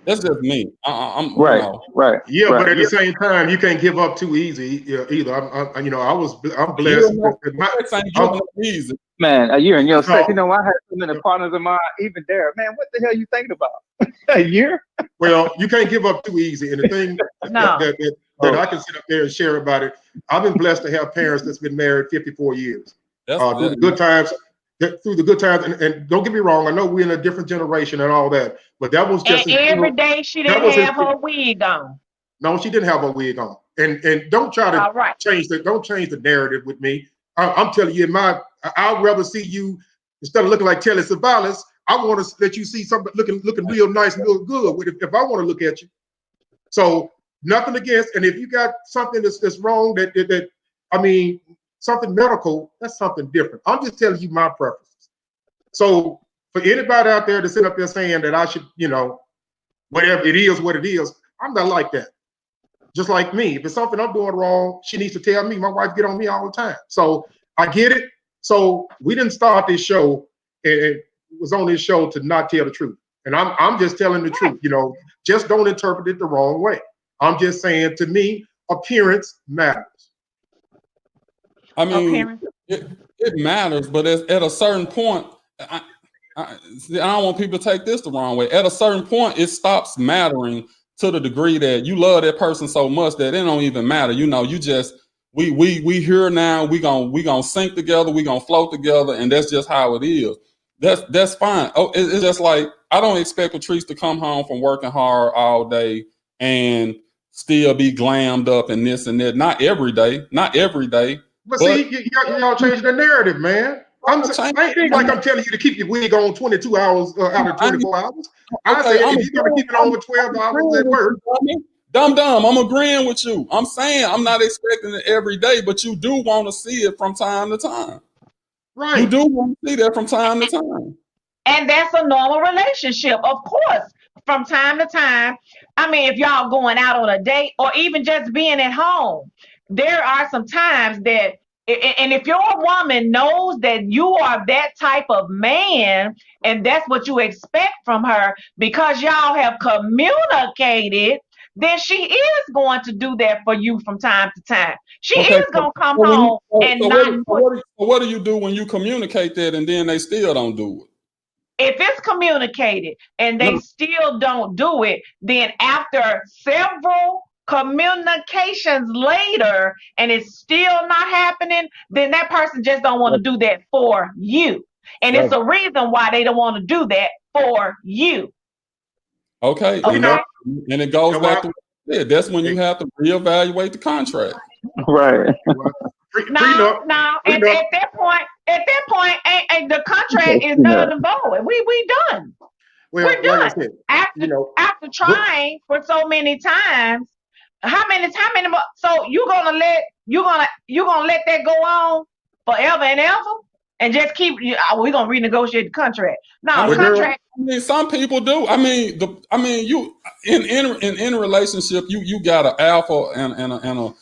That's just me. I'm Right, you know. right, Yeah, right. but at the same time, you can't give up too easy either. I'm You blessed. know, sex ain't giving up easy. Man, a year in your sex. No. You know, I had so many partners of mine, even there. Man, what the hell you thinking about? A year? Well, you can't give up too easy. And the thing No. that I can sit up there and share about it, I've been blessed to have parents that's been married 54 years. That's Through the good times, and don't get me wrong, I know we're in a different generation and all that, but that was just And every day she that didn't was have her wig on. No, she didn't have a wig on. And don't try to All right. change the narrative with me. I'm telling you, I'd rather see you, instead of looking like Telly Savalas, I want to let you see something looking real nice and real good if I want to look at you. So nothing against, and if you got something that's wrong, something medical, that's something different. I'm just telling you my preferences. So for anybody out there to sit up there saying that I should, whatever it is, what it is, I'm not like that. Just like me, if it's something I'm doing wrong, she needs to tell me. My wife get on me all the time. So I get it. So we didn't start this show and was on this show to not tell the truth. And I'm just telling the truth, just don't interpret it the wrong way. I'm just saying, to me, appearance matters. I mean, it matters, but at a certain point, I don't want people to take this the wrong way. At a certain point, it stops mattering to the degree that you love that person so much that it don't even matter. You just we here now. We gonna sink together. We gonna float together, and that's just how it is. That's fine. Oh, it's just like I don't expect Patrice to come home from working hard all day and still be glammed up and this and that. Not every day. But see, y'all changing the narrative, man. I ain't like I'm telling you to keep your wig on 22 hours out of 24 hours. I say if you're gonna keep it on for 12 hours at work. Dumb. I'm agreeing with you. I'm saying I'm not expecting it every day, but you do want to see it from time to time. Right. You do want to see that from time to time. And that's a normal relationship, of course. From time to time. I mean, if y'all going out on a date or even just being at home, there are some times that, and if your woman knows that you are that type of man and that's what you expect from her because y'all have communicated, then she is going to do that for you from time to time. She is going to come home and not. What do you do when you communicate that and then they still don't do it? If it's communicated and they still don't do it, then after several communications later and it's still not happening, then that person just don't want to do that for you. And it's a reason why they don't want to do that for you. Okay. And it goes back to that's when you have to reevaluate the contract. Right. No. At that point, the contract is done and void. We done. We're done. Like I said, after trying for so many times, how many more? So you're gonna let that go on forever and ever, and just keep? We're gonna renegotiate the contract. No, the contract. I mean, some people do. You in a relationship, you got an alpha and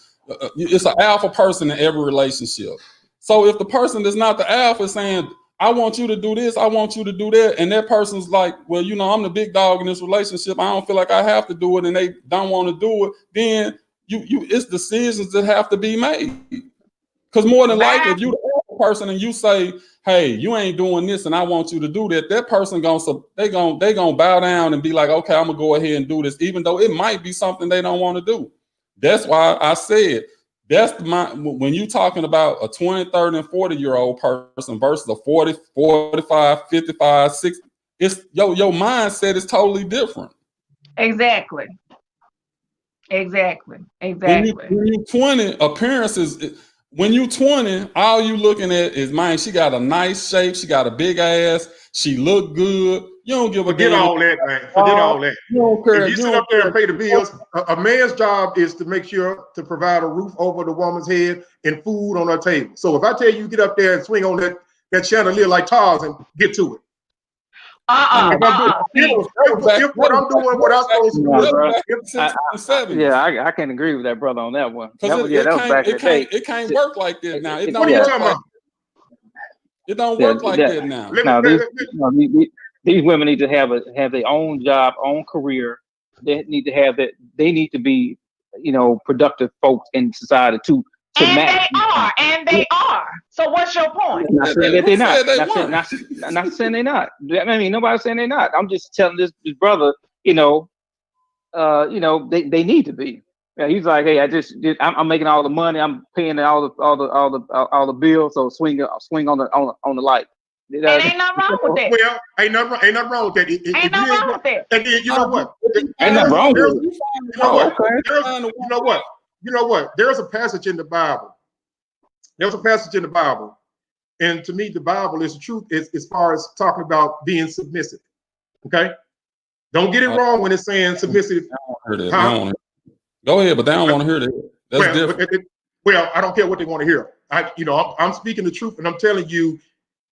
it's an alpha person in every relationship. So if the person is not the alpha saying, I want you to do this, I want you to do that, and that person's like, well, I'm the big dog in this relationship, I don't feel like I have to do it, and they don't want to do it, then it's decisions that have to be made. Because more than likely, if you're the alpha person and you say, hey, you ain't doing this and I want you to do that, that person they gonna bow down and be like, okay, I'm gonna go ahead and do this, even though it might be something they don't want to do. That's why I said when you talking about a 20, 30, and 40-year-old person versus a 40, 45, 55, 60, it's your mindset is totally different. Exactly. When you 20, appearances. When you 20, all you looking at is, man, she got a nice shape, she got a big ass, she look good. You don't give a damn. Forget all that, man. Forget all that. You don't care. If you sit up there and pay the bills, a man's job is to make sure to provide a roof over the woman's head and food on her table. So if I tell you get up there and swing on that chandelier like Tarzan, get to it. If what I'm doing, what I'm supposed to do. I can't agree with that brother on that one. That was back in the day. It can't work like that now. What are you talking about? It don't work like that now. Now these women need to have their own job, own career. They need to have that. They need to be, productive folks in society too. And they are. So what's your point? Not saying that they're not. Not saying they're not. I mean, nobody's saying they're not. I'm just telling this brother, they need to be. Yeah, he's like, hey, I'm making all the money. I'm paying all the bills. So swing on the light. And ain't nothing wrong with that. Well, ain't nothing wrong with that. Ain't nothing wrong with that. And then you know what? Ain't nothing wrong with it. You know what? There's a passage in the Bible. And to me, the Bible is the truth as far as talking about being submissive. Okay? Don't get it wrong when it's saying submissive. Go ahead, but they don't want to hear that. That's different. Well, I don't care what they want to hear. I'm speaking the truth, and I'm telling you,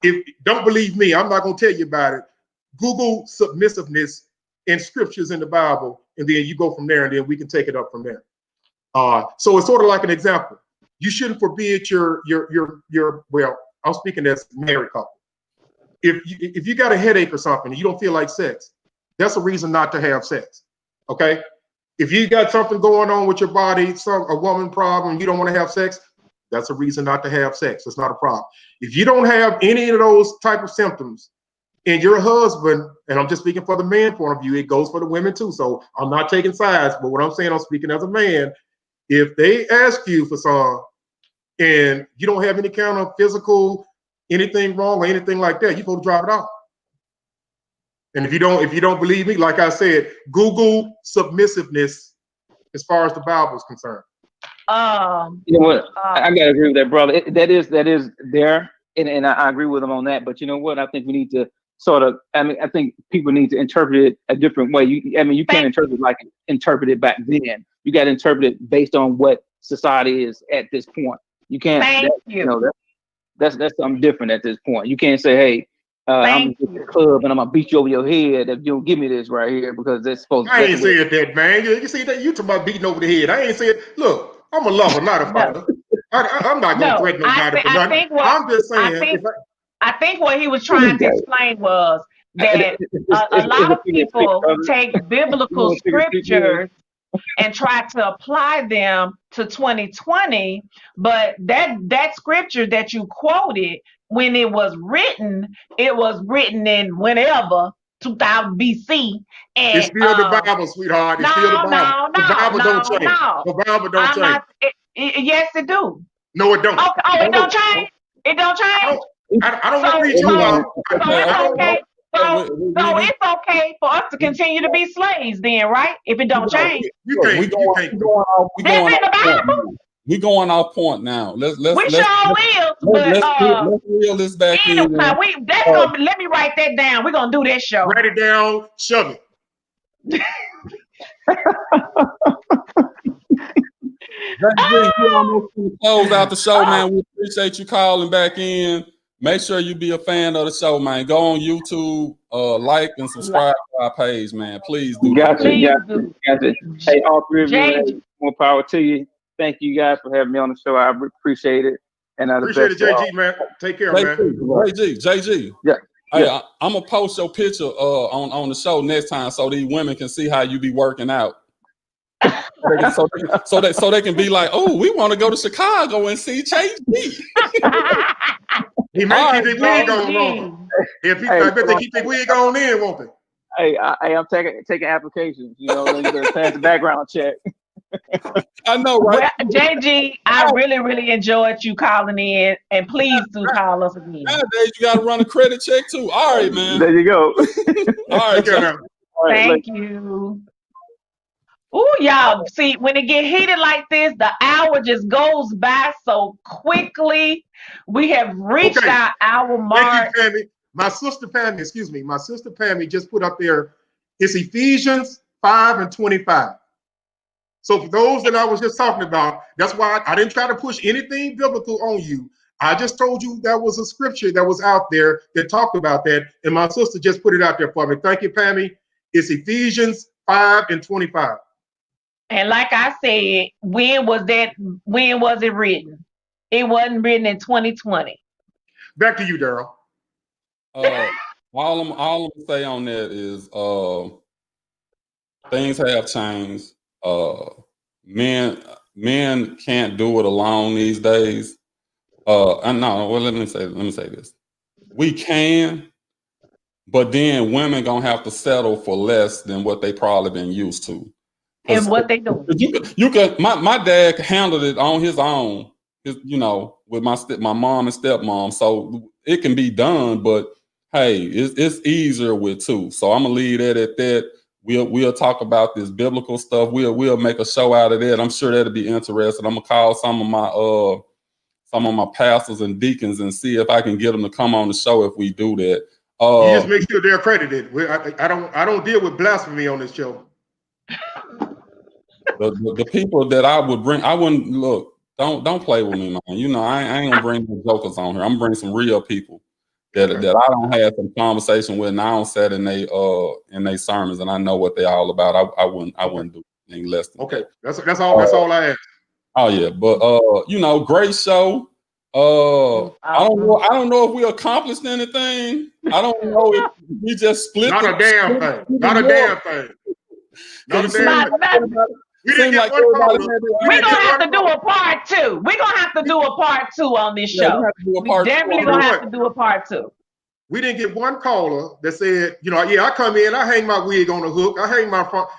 if don't believe me, I'm not going to tell you about it. Google submissiveness in scriptures in the Bible, and then you go from there, and then we can take it up from there. So it's sort of like an example. You shouldn't forbid your well, I'm speaking as a married couple. If you got a headache or something and you don't feel like sex, that's a reason not to have sex. Okay? If you got something going on with your body, a woman problem, you don't want to have sex, that's a reason not to have sex. It's not a problem. If you don't have any of those type of symptoms and your husband, and I'm just speaking for the man point of view, it goes for the women too. So I'm not taking sides, but what I'm saying, I'm speaking as a man. If they ask you for some and you don't have any kind of physical, anything wrong or anything like that, you're supposed to drop it off. And if you don't believe me, like I said, Google submissiveness as far as the Bible is concerned. You know what? I gotta agree with that, brother. That is there, and I agree with him on that. But you know what? I think we need to I think people need to interpret it a different way. You can't interpret it back then. You got to interpret it based on what society is at this point. You can't. That's something different at this point. You can't say, hey, I'm in the club and I'm gonna beat you over your head if you don't give me this right here because that's supposed to. I ain't said that, man. You see that? You talking about beating over the head? I ain't said. Look. I'm a lover, not a fighter. I'm not going to threaten nobody for nothing. I'm just saying. I think what he was trying to explain was that a lot of people take biblical scriptures and try to apply them to 2020, but that scripture that you quoted, when it was written in whenever. 2000 BC. And, it's still the Bible, sweetheart. It's still the Bible. The Bible don't change. The Bible don't change. Yes, it do. No, it don't. Okay. It don't change. It don't change. I don't want to read you out. So it's okay. So it's okay for us to continue to be slaves then, right? If it don't change. You can't. We going off point now. Let's reel this back in. Let me write that down. We're gonna do this show. Write it down, shove it. You almost close out the show, man. We appreciate you calling back in. Make sure you be a fan of the show, man. Go on YouTube, like and subscribe to our page, man. Please do. Gotcha. Hey, all three of you, more power to you. Thank you guys for having me on the show. I appreciate it. And appreciate it, JG, man. Take care, man. JG. Yeah. Hey, I'm gonna post your picture on the show next time so these women can see how you be working out. so they can be like, oh, we want to go to Chicago and see JG. He may keep his wig on wrong. I bet they keep their wig on in, won't they? Hey, I'm taking applications. You gotta pass the background check. I know, right? Well, JG, I really, really enjoyed you calling in, and please do call us again. Nowadays, you got to run a credit check too. All right, man. There you go. All right, thank you. Ooh, y'all, see, when it get heated like this, the hour just goes by so quickly. We have reached our hour mark. Thank you, Pammy. My sister Pammy just put up there, it's Ephesians 5:25. So for those that I was just talking about, that's why I didn't try to push anything biblical on you. I just told you that was a scripture that was out there that talked about that, and my sister just put it out there for me. Thank you, Pammy. It's Ephesians 5:25. And like I said, when was it written? It wasn't written in 2020. Back to you, Daryl. All I'm gonna say on that is things have changed. Men can't do it alone these days. And no, well, let me say this. We can, but then women gonna have to settle for less than what they probably been used to. And what they doing? You can. My dad handled it on his own. With my mom and stepmom, so it can be done. But hey, it's easier with two. So I'm gonna leave that at that. We'll talk about this biblical stuff. We'll make a show out of that. I'm sure that'll be interesting. I'm gonna call some of my pastors and deacons and see if I can get them to come on the show if we do that. You just make sure they're accredited. I don't deal with blasphemy on this show. The people that I would bring, I wouldn't look. Don't play with me, man. I ain't gonna bring no jokers on here. I'm gonna bring some real people that I don't have some conversation with, and I don't set in they sermons, and I know what they're all about. I wouldn't do anything less than okay. That's all I ask. Oh yeah, but great show. I don't know if we accomplished anything. I don't know if we just split. Not a damn thing. Not a damn thing. Not a damn thing. We're gonna have to do a part two. We're gonna have to do a part two on this show. We definitely gonna have to do a part two. We didn't get one caller that said, I come in, I hang my wig on a hook, I hang my front.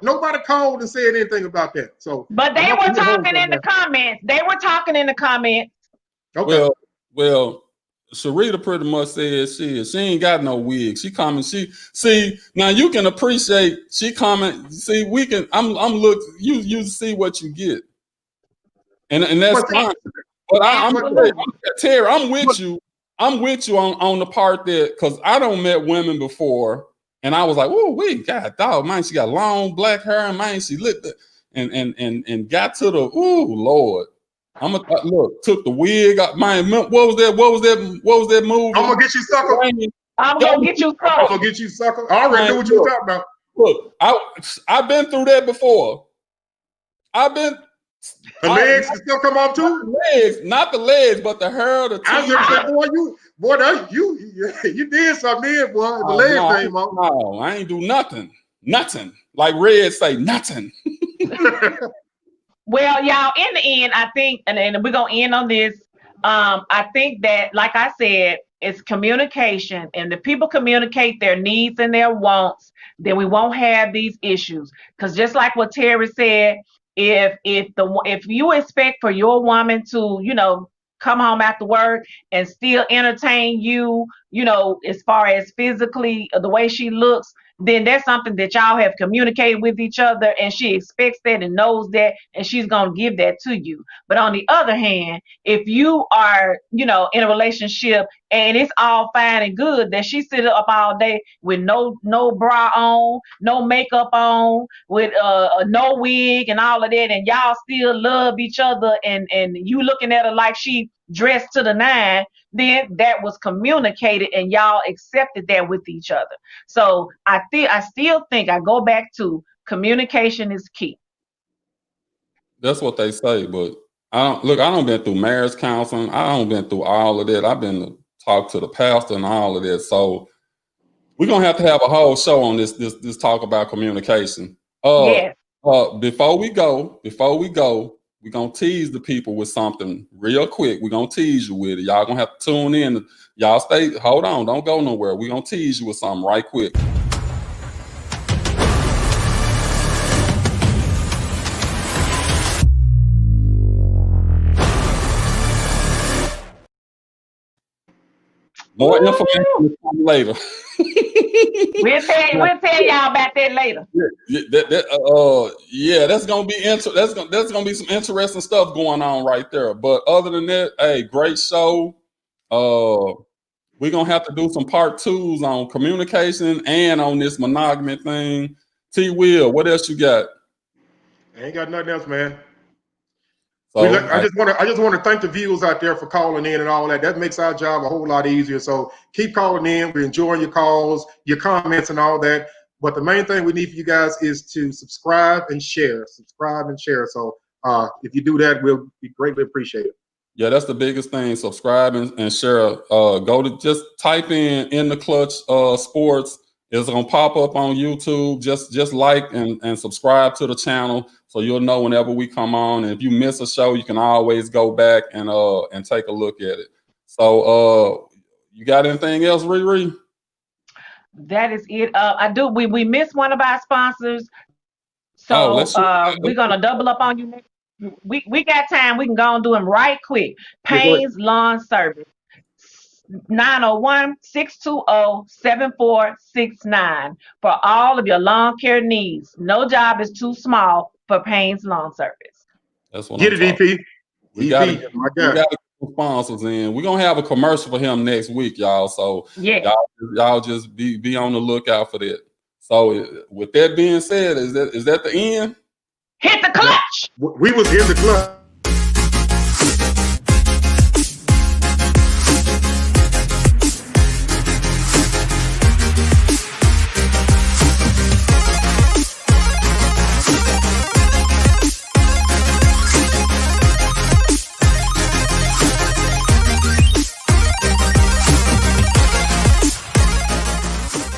Nobody called and said anything about that. So, but they were talking in the comments. They were talking in the comments. Okay. Well, Sharita pretty much said she ain't got no wig. She comment. Now you can appreciate. She comment. See, we can. I'm look. You see what you get, and that's fine. But I'm Terry. I'm with you. I'm with you on the part that because I don't met women before, and I was like, oh, God, dog, man, she got long black hair, and man, she lit and got to the Lord. Took the wig out. Man, what was that movie? I'm gonna get you, sucker. I'm gonna get you, sucker. I'm gonna get you, sucker. I already knew what you were talking about. Look, I've been through that before. The legs can still come off too. Not the legs, but the hair, the teeth. I was just saying, you did something there, boy. The legs came off. No, I ain't do nothing. Like Red say, nothing. Well, y'all, in the end, I think, and we're going to end on this. I think that, like I said, it's communication. And if people communicate their needs and their wants, then we won't have these issues. Because just like what Terry said, if you expect for your woman to, come home after work and still entertain you, as far as physically, the way she looks, then that's something that y'all have communicated with each other, and she expects that and knows that, and she's going to give that to you. But on the other hand, if you are, in a relationship and it's all fine and good that she sit up all day with no bra on, no makeup on, with no wig and all of that, and y'all still love each other, and you looking at her like she dressed to the nine, then that was communicated and y'all accepted that with each other. So I still think I go back to communication is key. That's what they say, but I don't been through marriage counseling. I don't been through all of that. I've been to talk to the pastor and all of that. So we're gonna have to have a whole show on this talk about communication. Yes. Before we go, we're going to tease the people with something real quick. We're going to tease you with it. Y'all going to have to tune in. Y'all hold on. Don't go nowhere. We're going to tease you with something right quick. More information will come later. We'll tell y'all about that later. That's gonna be that's gonna be some interesting stuff going on right there. But other than that, hey, great show. We're gonna have to do some part twos on communication and on this monogamy thing. T. Will, what else you got? I ain't got nothing else, man. So, I just want to thank the viewers out there for calling in and all that. That makes our job a whole lot easier. So keep calling in. We're enjoying your calls, your comments, and all that. But the main thing we need for you guys is to subscribe and share. So if you do that, we'll be greatly appreciated. Yeah, that's the biggest thing. Subscribe and share. Go to just type in the clutch sports. It's gonna pop up on YouTube. Just like and subscribe to the channel so you'll know whenever we come on. And if you miss a show, you can always go back and take a look at it. So you got anything else, Riri? That is it. I do. We missed one of our sponsors, so we're gonna double up on you next. We got time. We can go and do them right quick. Payne's Lawn Service, 901-620-7469 for all of your lawn care needs. No job is too small for Payne's Lawn Service. That's what Get I'm it, talking. EP. We got to get sponsors in. We're gonna have a commercial for him next week, y'all. So yeah, y'all just be on the lookout for that. So with that being said, is that the end? Hit the clutch. We was in the clutch.